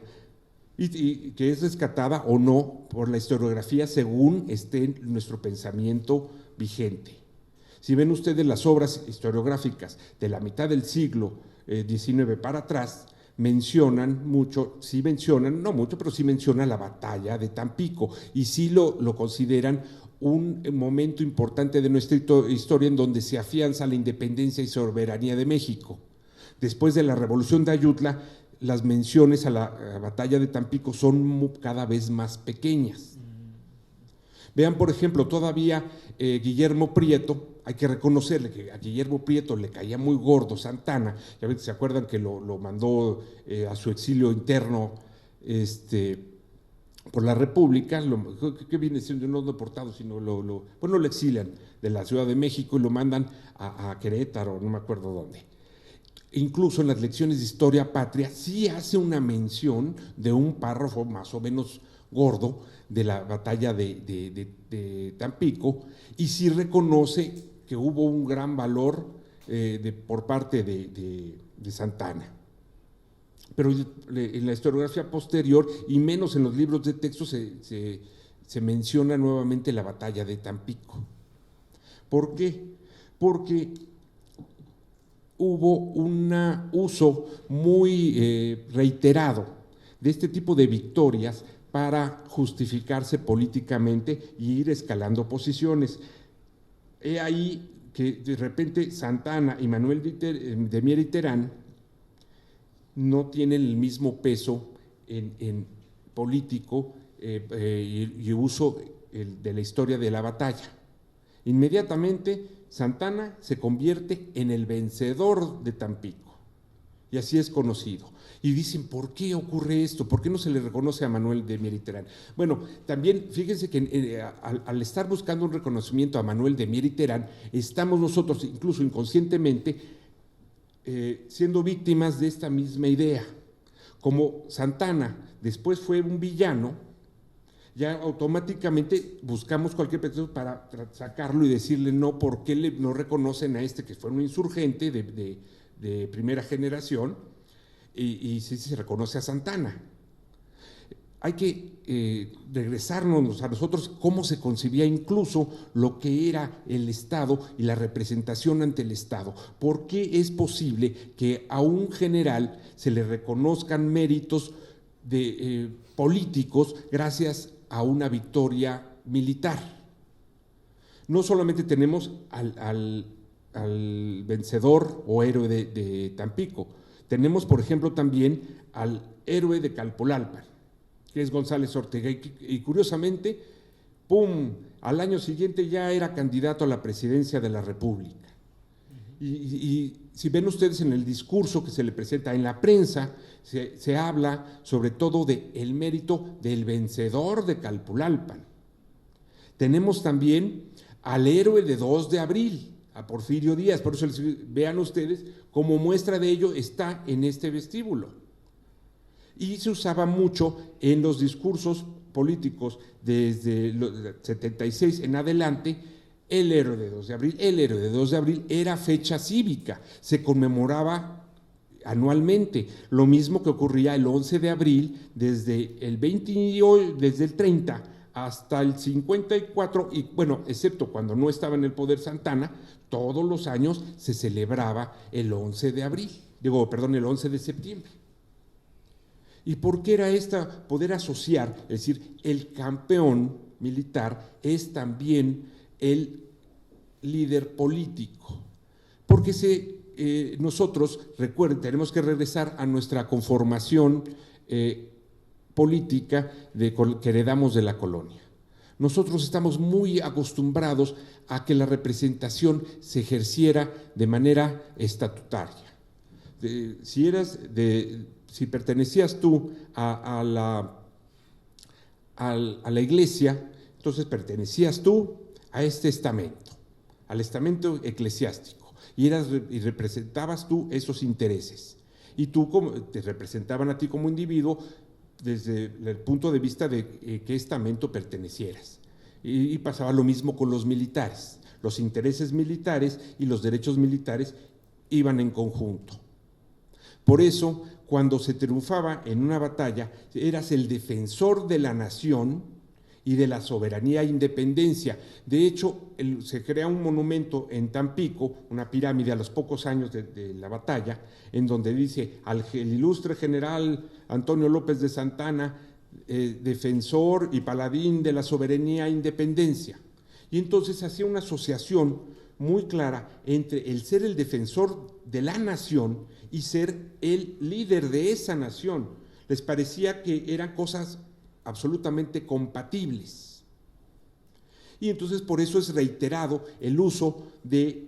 Speaker 6: y que es rescatada o no por la historiografía según esté en nuestro pensamiento vigente. Si ven ustedes las obras historiográficas de la mitad del siglo XIX para atrás, mencionan mucho, sí mencionan, no mucho, pero sí mencionan la batalla de Tampico, y sí lo consideran un momento importante de nuestra historia en donde se afianza la independencia y soberanía de México. Después de la Revolución de Ayutla, las menciones a la batalla de Tampico son cada vez más pequeñas. Vean, por ejemplo, todavía Guillermo Prieto, hay que reconocerle que a Guillermo Prieto le caía muy gordo Santana, ya ven, se acuerdan que lo mandó a su exilio interno por la República, que viene siendo no deportado, sino lo exilian de la Ciudad de México y lo mandan a Querétaro, no me acuerdo dónde. Incluso en las lecciones de Historia Patria sí hace una mención de un párrafo más o menos gordo de la batalla de Tampico, y sí reconoce que hubo un gran valor por parte de Santana. Pero en la historiografía posterior, y menos en los libros de texto, se menciona nuevamente la batalla de Tampico. ¿Por qué? Porque hubo un uso muy reiterado de este tipo de victorias para justificarse políticamente y ir escalando posiciones. He ahí que de repente Santa Anna y Manuel de Mier y Terán no tienen el mismo peso en político y uso de la historia de la batalla. Inmediatamente Santa Anna se convierte en el vencedor de Tampico, y así es conocido. Y dicen, ¿por qué ocurre esto? ¿Por qué no se le reconoce a Manuel de Mier y Terán? Bueno, también fíjense que al estar buscando un reconocimiento a Manuel de Mier y Terán, estamos nosotros, incluso inconscientemente, siendo víctimas de esta misma idea. Como Santa Anna después fue un villano, ya automáticamente buscamos cualquier pretexto para sacarlo y decirle no, ¿por qué no reconocen a este que fue un insurgente de primera generación? Y sí se reconoce a Santa Anna. Hay que regresarnos a nosotros cómo se concebía incluso lo que era el Estado y la representación ante el Estado. ¿Por qué es posible que a un general se le reconozcan méritos políticos gracias a una victoria militar? No solamente tenemos al vencedor o héroe de Tampico, tenemos, por ejemplo, también al héroe de Calpulalpan, que es González Ortega, y curiosamente, ¡pum!, al año siguiente ya era candidato a la presidencia de la República. Y si ven ustedes en el discurso que se le presenta en la prensa, se habla sobre todo del mérito del vencedor de Calpulalpan. Tenemos también al héroe de 2 de abril, a Porfirio Díaz, por eso vean ustedes como muestra de ello está en este vestíbulo. Y se usaba mucho en los discursos políticos desde los 76 en adelante, el héroe de 2 de abril. El héroe de 2 de abril era fecha cívica, se conmemoraba anualmente, lo mismo que ocurría el 11 de abril desde el 30 hasta el 54, y bueno, excepto cuando no estaba en el poder Santa Anna, todos los años se celebraba el 11 de abril, el 11 de septiembre. ¿Y por qué era poder asociar? Es decir, el campeón militar es también el líder político, porque nosotros, recuerden, tenemos que regresar a nuestra conformación política que heredamos de la colonia. Nosotros estamos muy acostumbrados a que la representación se ejerciera de manera estatutaria. Si pertenecías tú a la iglesia, entonces pertenecías tú a este estamento, al estamento eclesiástico, y representabas tú esos intereses. Y te representaban a ti como individuo desde el punto de vista de qué estamento pertenecieras. Y pasaba lo mismo con los militares. Los intereses militares y los derechos militares iban en conjunto. Por eso, cuando se triunfaba en una batalla, eras el defensor de la nación y de la soberanía e independencia. De hecho, se crea un monumento en Tampico, una pirámide a los pocos años de la batalla, en donde dice al ilustre general Antonio López de Santa Anna, defensor y paladín de la soberanía e independencia. Y entonces hacía una asociación muy clara entre el ser el defensor de la nación y ser el líder de esa nación. Les parecía que eran cosas absolutamente compatibles. Y entonces por eso es reiterado el uso de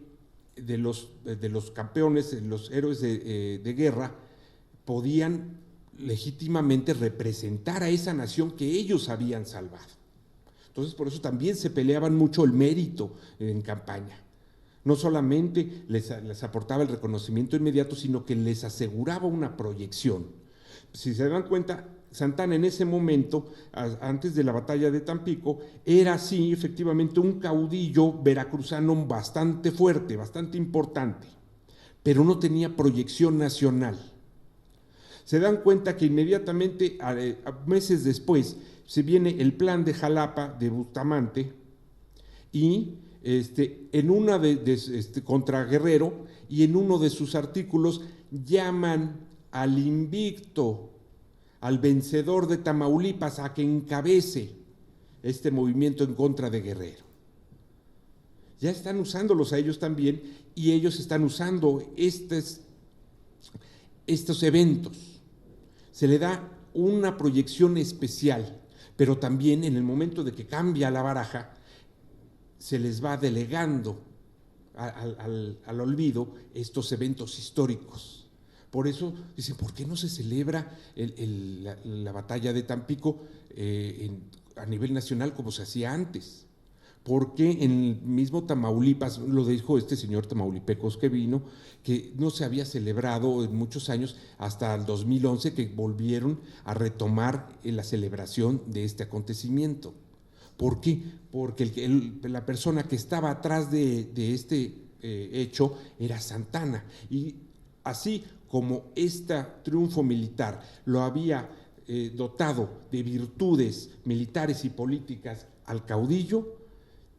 Speaker 6: los campeones, los héroes de guerra, podían legítimamente representar a esa nación que ellos habían salvado. Entonces por eso también se peleaban mucho el mérito en campaña. No solamente les aportaba el reconocimiento inmediato, sino que les aseguraba una proyección. Si se dan cuenta, Santa Anna en ese momento, antes de la batalla de Tampico, era sí efectivamente un caudillo veracruzano bastante fuerte, bastante importante, pero no tenía proyección nacional. Se dan cuenta que inmediatamente, meses después, se viene el plan de Jalapa de Bustamante y en una contra Guerrero, y en uno de sus artículos llaman al invicto, al vencedor de Tamaulipas, a que encabece este movimiento en contra de Guerrero. ya están usándolos a ellos también, y ellos están usando estos eventos. Se le da una proyección especial, pero también en el momento de que cambia la baraja, se les va delegando al olvido estos eventos históricos. Por eso dicen, ¿por qué no se celebra la batalla de Tampico a nivel nacional como se hacía antes? Porque en el mismo Tamaulipas, lo dijo este señor tamaulipecos que vino, que no se había celebrado en muchos años, hasta el 2011 que volvieron a retomar la celebración de este acontecimiento. ¿Por qué? Porque la persona que estaba atrás de este hecho era Santana, y así como este triunfo militar lo había dotado de virtudes militares y políticas al caudillo,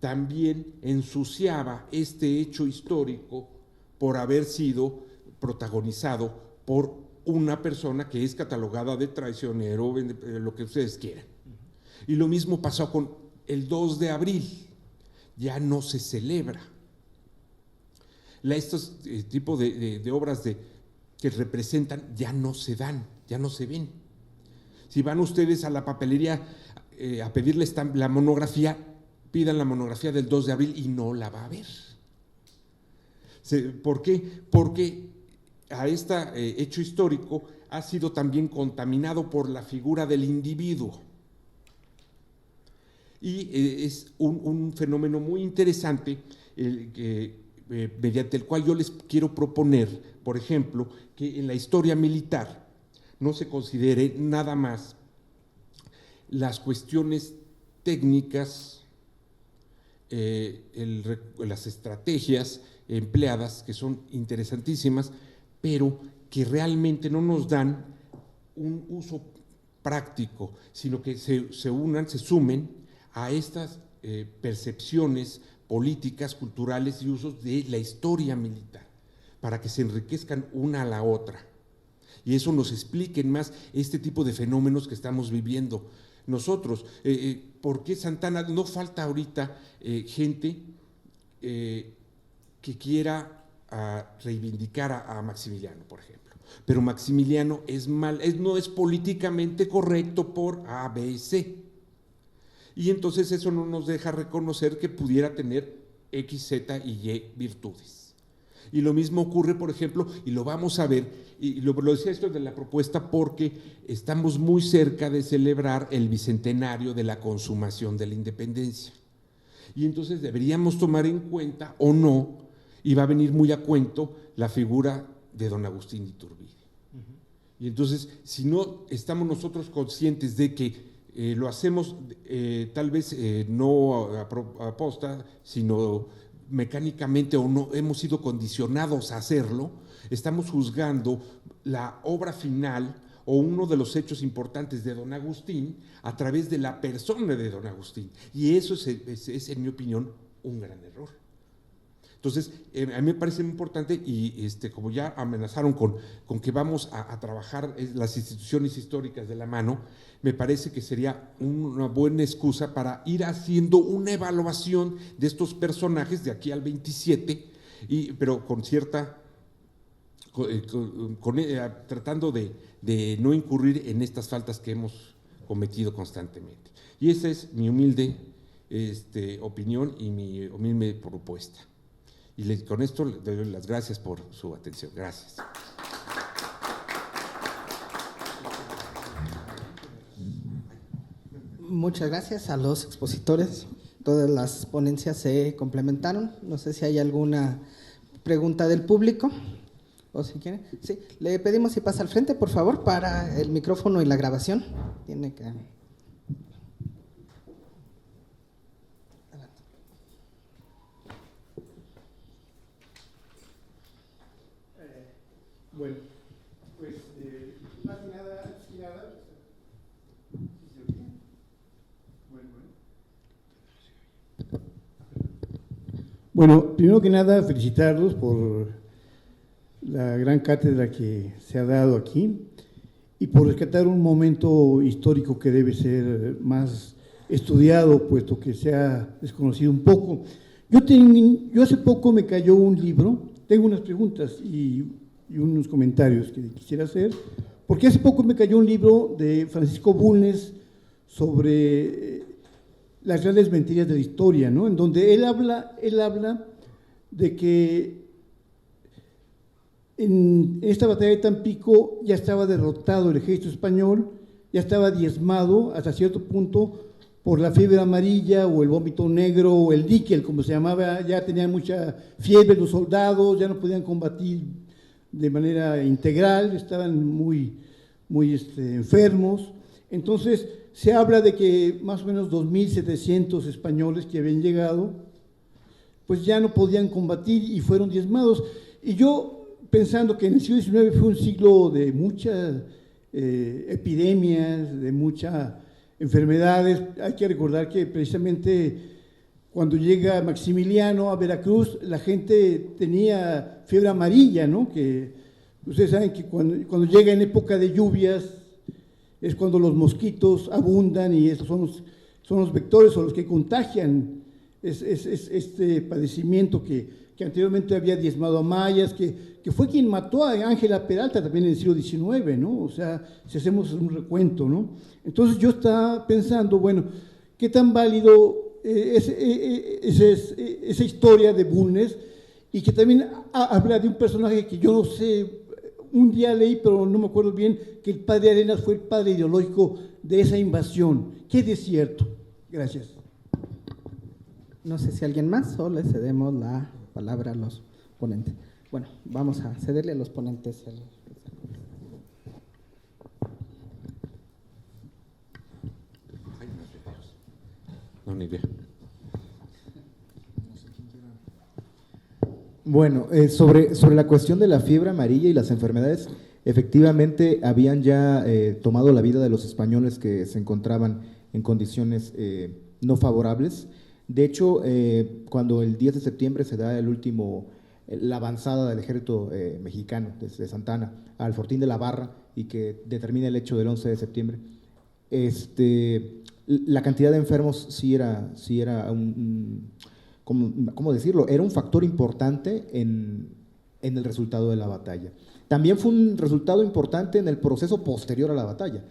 Speaker 6: también ensuciaba este hecho histórico por haber sido protagonizado por una persona que es catalogada de traicionero, lo que ustedes quieran. Y lo mismo pasó con el 2 de abril, ya no se celebra. Estos tipos de obras que representan ya no se dan, ya no se ven. Si van ustedes a la papelería a pedirles la monografía, pidan la monografía del 2 de abril y no la va a ver. ¿Por qué? Porque a este hecho histórico ha sido también contaminado por la figura del individuo. Y es un fenómeno muy interesante mediante el cual yo les quiero proponer, por ejemplo, que en la historia militar no se considere nada más las cuestiones técnicas, las estrategias empleadas, que son interesantísimas, pero que realmente no nos dan un uso práctico, sino que se sumen a estas percepciones políticas, culturales y usos de la historia militar, para que se enriquezcan una a la otra. Y eso nos expliquen más este tipo de fenómenos que estamos viviendo nosotros. ¿Por qué Santana? No falta ahorita gente que quiera reivindicar a Maximiliano, por ejemplo, pero Maximiliano no es políticamente correcto por A, B y C, y entonces eso no nos deja reconocer que pudiera tener X, Z y Y virtudes. Y lo mismo ocurre, por ejemplo, y lo vamos a ver, y lo decía esto de la propuesta porque estamos muy cerca de celebrar el bicentenario de la consumación de la independencia. Y entonces deberíamos tomar en cuenta, o no, y va a venir muy a cuento, la figura de don Agustín Iturbide. Y entonces, si no estamos nosotros conscientes de que lo hacemos tal vez no a posta, sino mecánicamente, o no hemos sido condicionados a hacerlo, estamos juzgando la obra final o uno de los hechos importantes de don Agustín a través de la persona de don Agustín, y eso es en mi opinión un gran error. Entonces, a mí me parece muy importante, y como ya amenazaron con que vamos a trabajar las instituciones históricas de la mano, me parece que sería una buena excusa para ir haciendo una evaluación de estos personajes de aquí al 27, pero con cierta, tratando de no incurrir en estas faltas que hemos cometido constantemente. Y esa es mi humilde opinión y mi humilde propuesta. Y con esto le doy las gracias por su atención. Gracias.
Speaker 3: Muchas gracias a los expositores. Todas las ponencias se complementaron. No sé si hay alguna pregunta del público. O si quiere. Sí, le pedimos si pasa al frente, por favor, para el micrófono y la grabación. Tiene que…
Speaker 7: Bueno, pues más que nada, bueno, primero que nada felicitarlos por la gran cátedra que se ha dado aquí y por rescatar un momento histórico que debe ser más estudiado, puesto que se ha desconocido un poco. Yo hace poco me cayó un libro, tengo unas preguntas y unos comentarios que quisiera hacer, porque hace poco me cayó un libro de Francisco Bulnes sobre las grandes mentiras de la historia, ¿no? En donde él habla de que en esta batalla de Tampico ya estaba derrotado el ejército español, ya estaba diezmado hasta cierto punto por la fiebre amarilla o el vómito negro o el níquel, como se llamaba, ya tenían mucha fiebre los soldados, ya no podían combatir de manera integral, estaban muy enfermos. Entonces se habla de que más o menos 2.700 españoles que habían llegado, pues ya no podían combatir y fueron diezmados. Y yo, pensando que en el siglo XIX fue un siglo de muchas epidemias, de muchas enfermedades, hay que recordar que precisamente cuando llega Maximiliano a Veracruz, la gente tenía fiebre amarilla, ¿no? Que ustedes saben que cuando llega en época de lluvias es cuando los mosquitos abundan y esos son los vectores o los que contagian este padecimiento que anteriormente había diezmado a mayas, que fue quien mató a Ángela Peralta también en el siglo XIX, ¿no? O sea, si hacemos un recuento, ¿no? Entonces yo estaba pensando, bueno, ¿qué tan válido esa historia de Bulnes? Y que también habla de un personaje que yo no sé, un día leí, pero no me acuerdo bien, que el padre Arenas fue el padre ideológico de esa invasión. ¿Qué es cierto? Gracias.
Speaker 3: No sé si alguien más o le cedemos la palabra a los ponentes. Bueno, vamos a cederle a los ponentes.
Speaker 6: No, ni idea.
Speaker 4: Bueno, sobre la cuestión de la fiebre amarilla y las enfermedades, efectivamente habían ya tomado la vida de los españoles que se encontraban en condiciones no favorables. De hecho, cuando el 10 de septiembre se da la avanzada del ejército mexicano desde Santa Ana al Fortín de la Barra y que determina el hecho del 11 de septiembre, la cantidad de enfermos sí era ¿cómo decirlo? Era un factor importante en el resultado de la batalla. También fue un resultado importante en el proceso posterior a la batalla,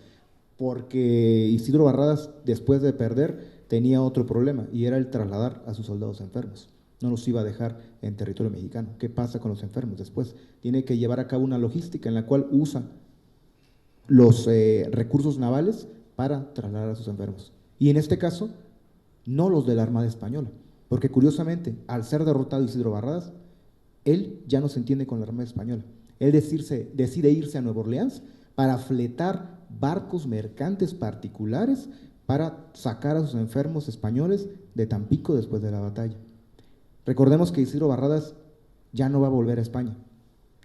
Speaker 4: porque Isidro Barradas, después de perder, tenía otro problema, y era el trasladar a sus soldados enfermos. No los iba a dejar en territorio mexicano. ¿Qué pasa con los enfermos después? Tiene que llevar a cabo una logística en la cual usa los recursos navales para trasladar a sus enfermos. Y en este caso, no los de la Armada Española, porque curiosamente, al ser derrotado Isidro Barradas, él ya no se entiende con la Armada Española. Él decide irse a Nueva Orleans para fletar barcos mercantes particulares para sacar a sus enfermos españoles de Tampico después de la batalla. Recordemos que Isidro Barradas ya no va a volver a España.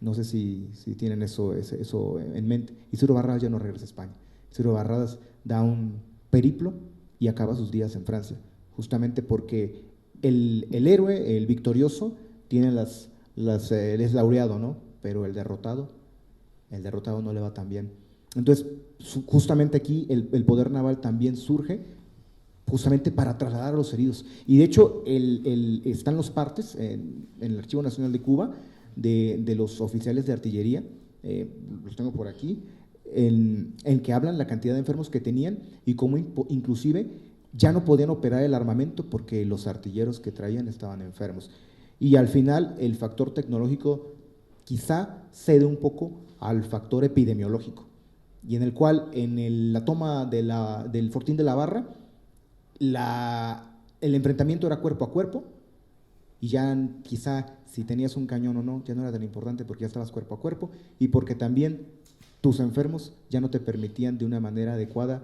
Speaker 4: No sé si tienen eso en mente. Isidro Barradas ya no regresa a España. Isidro Barradas da un periplo y acaba sus días en Francia, justamente porque el héroe, el victorioso, tiene él es laureado, ¿no? Pero el derrotado no le va tan bien. Entonces, justamente aquí el poder naval también surge justamente para trasladar a los heridos. Y de hecho, están los partes en el Archivo Nacional de Cuba de los oficiales de artillería, los tengo por aquí, en que hablan la cantidad de enfermos que tenían y cómo inclusive ya no podían operar el armamento porque los artilleros que traían estaban enfermos. Y al final el factor tecnológico quizá cede un poco al factor epidemiológico, y en el cual en la toma del Fortín de la Barra, el enfrentamiento era cuerpo a cuerpo, y ya quizá si tenías un cañón o no, ya no era tan importante porque ya estabas cuerpo a cuerpo, y porque también tus enfermos ya no te permitían de una manera adecuada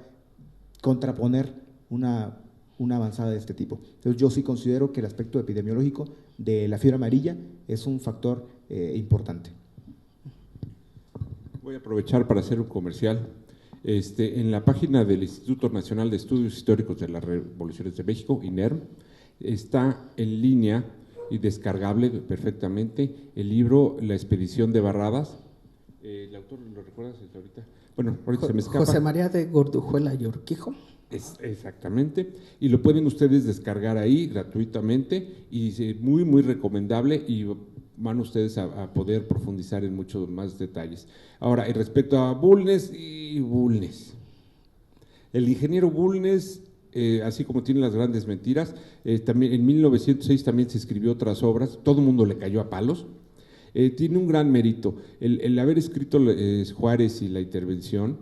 Speaker 4: contraponer una avanzada de este tipo. Entonces yo sí considero que el aspecto epidemiológico de la fiebre amarilla es un factor importante.
Speaker 6: Voy a aprovechar para hacer un comercial. En la página del Instituto Nacional de Estudios Históricos de las Revoluciones de México, INERM, está en línea y descargable perfectamente el libro La Expedición de Barradas. ¿El autor lo recuerdas ahorita? Bueno, ahorita se me escapa.
Speaker 3: José María de Gordujuela y Urquijo.
Speaker 6: Exactamente, y lo pueden ustedes descargar ahí gratuitamente y muy, muy recomendable y van ustedes a poder profundizar en muchos más detalles. Ahora, y respecto a Bulnes el ingeniero Bulnes, así como tiene las grandes mentiras, también en 1906 también se escribió otras obras, todo el mundo le cayó a palos. Tiene un gran mérito, el haber escrito Juárez y la intervención,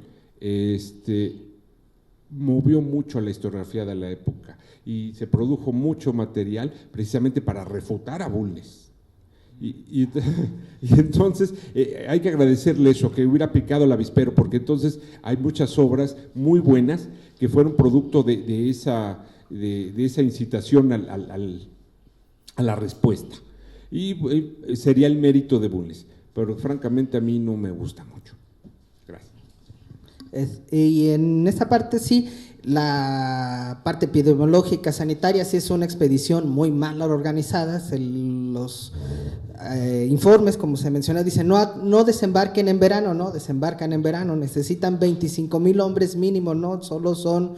Speaker 6: movió mucho a la historiografía de la época y se produjo mucho material precisamente para refutar a Bulnes. Y entonces hay que agradecerle eso, que hubiera picado el avispero, porque entonces hay muchas obras muy buenas que fueron producto de esa incitación a la respuesta. Y sería el mérito de Bulnes, pero francamente a mí no me gusta mucho. Gracias.
Speaker 3: Y en esta parte sí, la parte epidemiológica, sanitaria, sí es una expedición muy mal organizada. Los informes, como se menciona, dicen no desembarquen en verano, no, desembarcan en verano, necesitan 25,000 hombres mínimo, no, solo son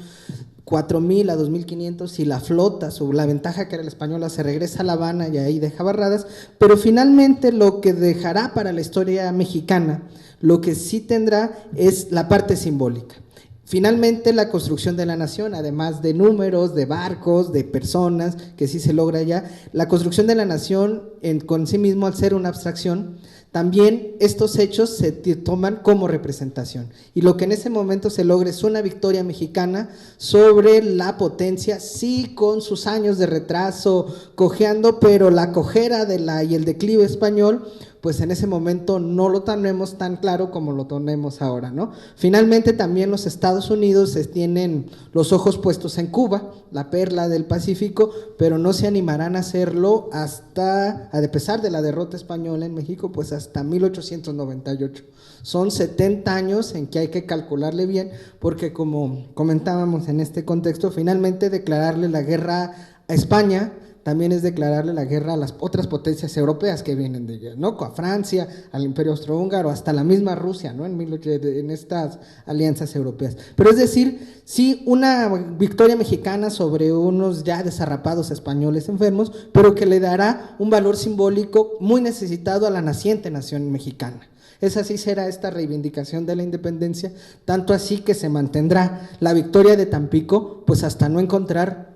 Speaker 3: 4,000 a 2,500 y la flota, la ventaja que era la española, se regresa a La Habana y ahí deja Barradas, pero finalmente lo que dejará para la historia mexicana, lo que sí tendrá es la parte simbólica. Finalmente la construcción de la nación, además de números, de barcos, de personas, que sí se logra ya, la construcción de la nación con sí mismo, al ser una abstracción, también estos hechos se toman como representación. Y lo que en ese momento se logra es una victoria mexicana sobre la potencia, sí con sus años de retraso, cojeando, pero la cojera y el declive español, pues en ese momento no lo tenemos tan claro como lo tenemos ahora, ¿no? Finalmente también los Estados Unidos tienen los ojos puestos en Cuba, la perla del Pacífico, pero no se animarán a hacerlo hasta, a pesar de la derrota española en México, pues hasta 1898. Son 70 años en que hay que calcularle bien, porque como comentábamos en este contexto, finalmente declararle la guerra a España también es declararle la guerra a las otras potencias europeas que vienen de ella, ¿no? A Francia, al Imperio Austrohúngaro, hasta la misma Rusia, ¿no? En estas alianzas europeas. Pero es decir, sí, una victoria mexicana sobre unos ya desarrapados españoles enfermos, pero que le dará un valor simbólico muy necesitado a la naciente nación mexicana. Esa sí será esta reivindicación de la independencia, tanto así que se mantendrá la victoria de Tampico, pues hasta no encontrar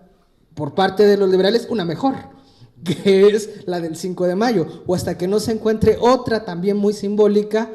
Speaker 3: por parte de los liberales una mejor, que es la del 5 de mayo, o hasta que no se encuentre otra también muy simbólica,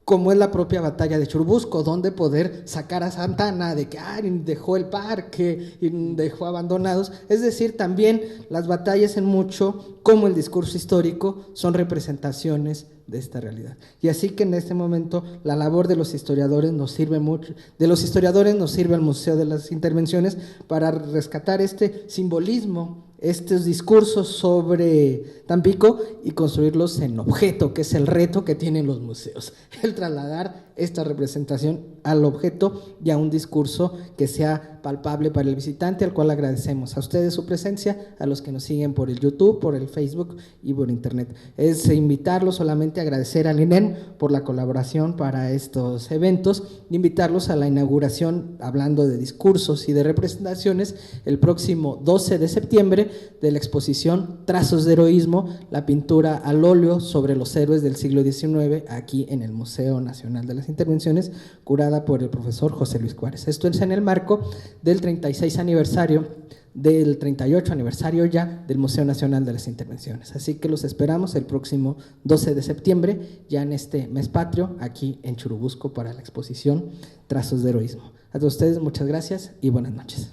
Speaker 3: como es la propia batalla de Churubusco, donde poder sacar a Santa Anna de que dejó el parque y dejó abandonados. Es decir, también las batallas en mucho, como el discurso histórico, son representaciones de esta realidad. Y así que en este momento la labor de los historiadores nos sirve mucho, el Museo de las Intervenciones para rescatar este simbolismo, estos discursos sobre Tampico y construirlos en objeto, que es el reto que tienen los museos, el trasladar esta representación al objeto y a un discurso que sea palpable para el visitante, al cual agradecemos a ustedes su presencia, a los que nos siguen por el YouTube, por el Facebook y por Internet. Es invitarlos solamente a agradecer al INEN por la colaboración para estos eventos, invitarlos a la inauguración, hablando de discursos y de representaciones, el próximo 12 de septiembre, de la exposición Trazos de Heroísmo, la pintura al óleo sobre los héroes del siglo XIX, aquí en el Museo Nacional de las Intervenciones, curada por el profesor José Luis Juárez. Esto es en el marco del 36 aniversario, del 38 aniversario ya del Museo Nacional de las Intervenciones. Así que los esperamos el próximo 12 de septiembre, ya en este mes patrio, aquí en Churubusco, para la exposición Trazos de Heroísmo. A todos ustedes, muchas gracias y buenas noches.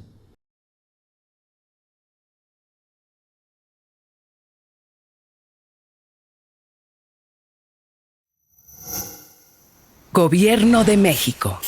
Speaker 8: Gobierno de México.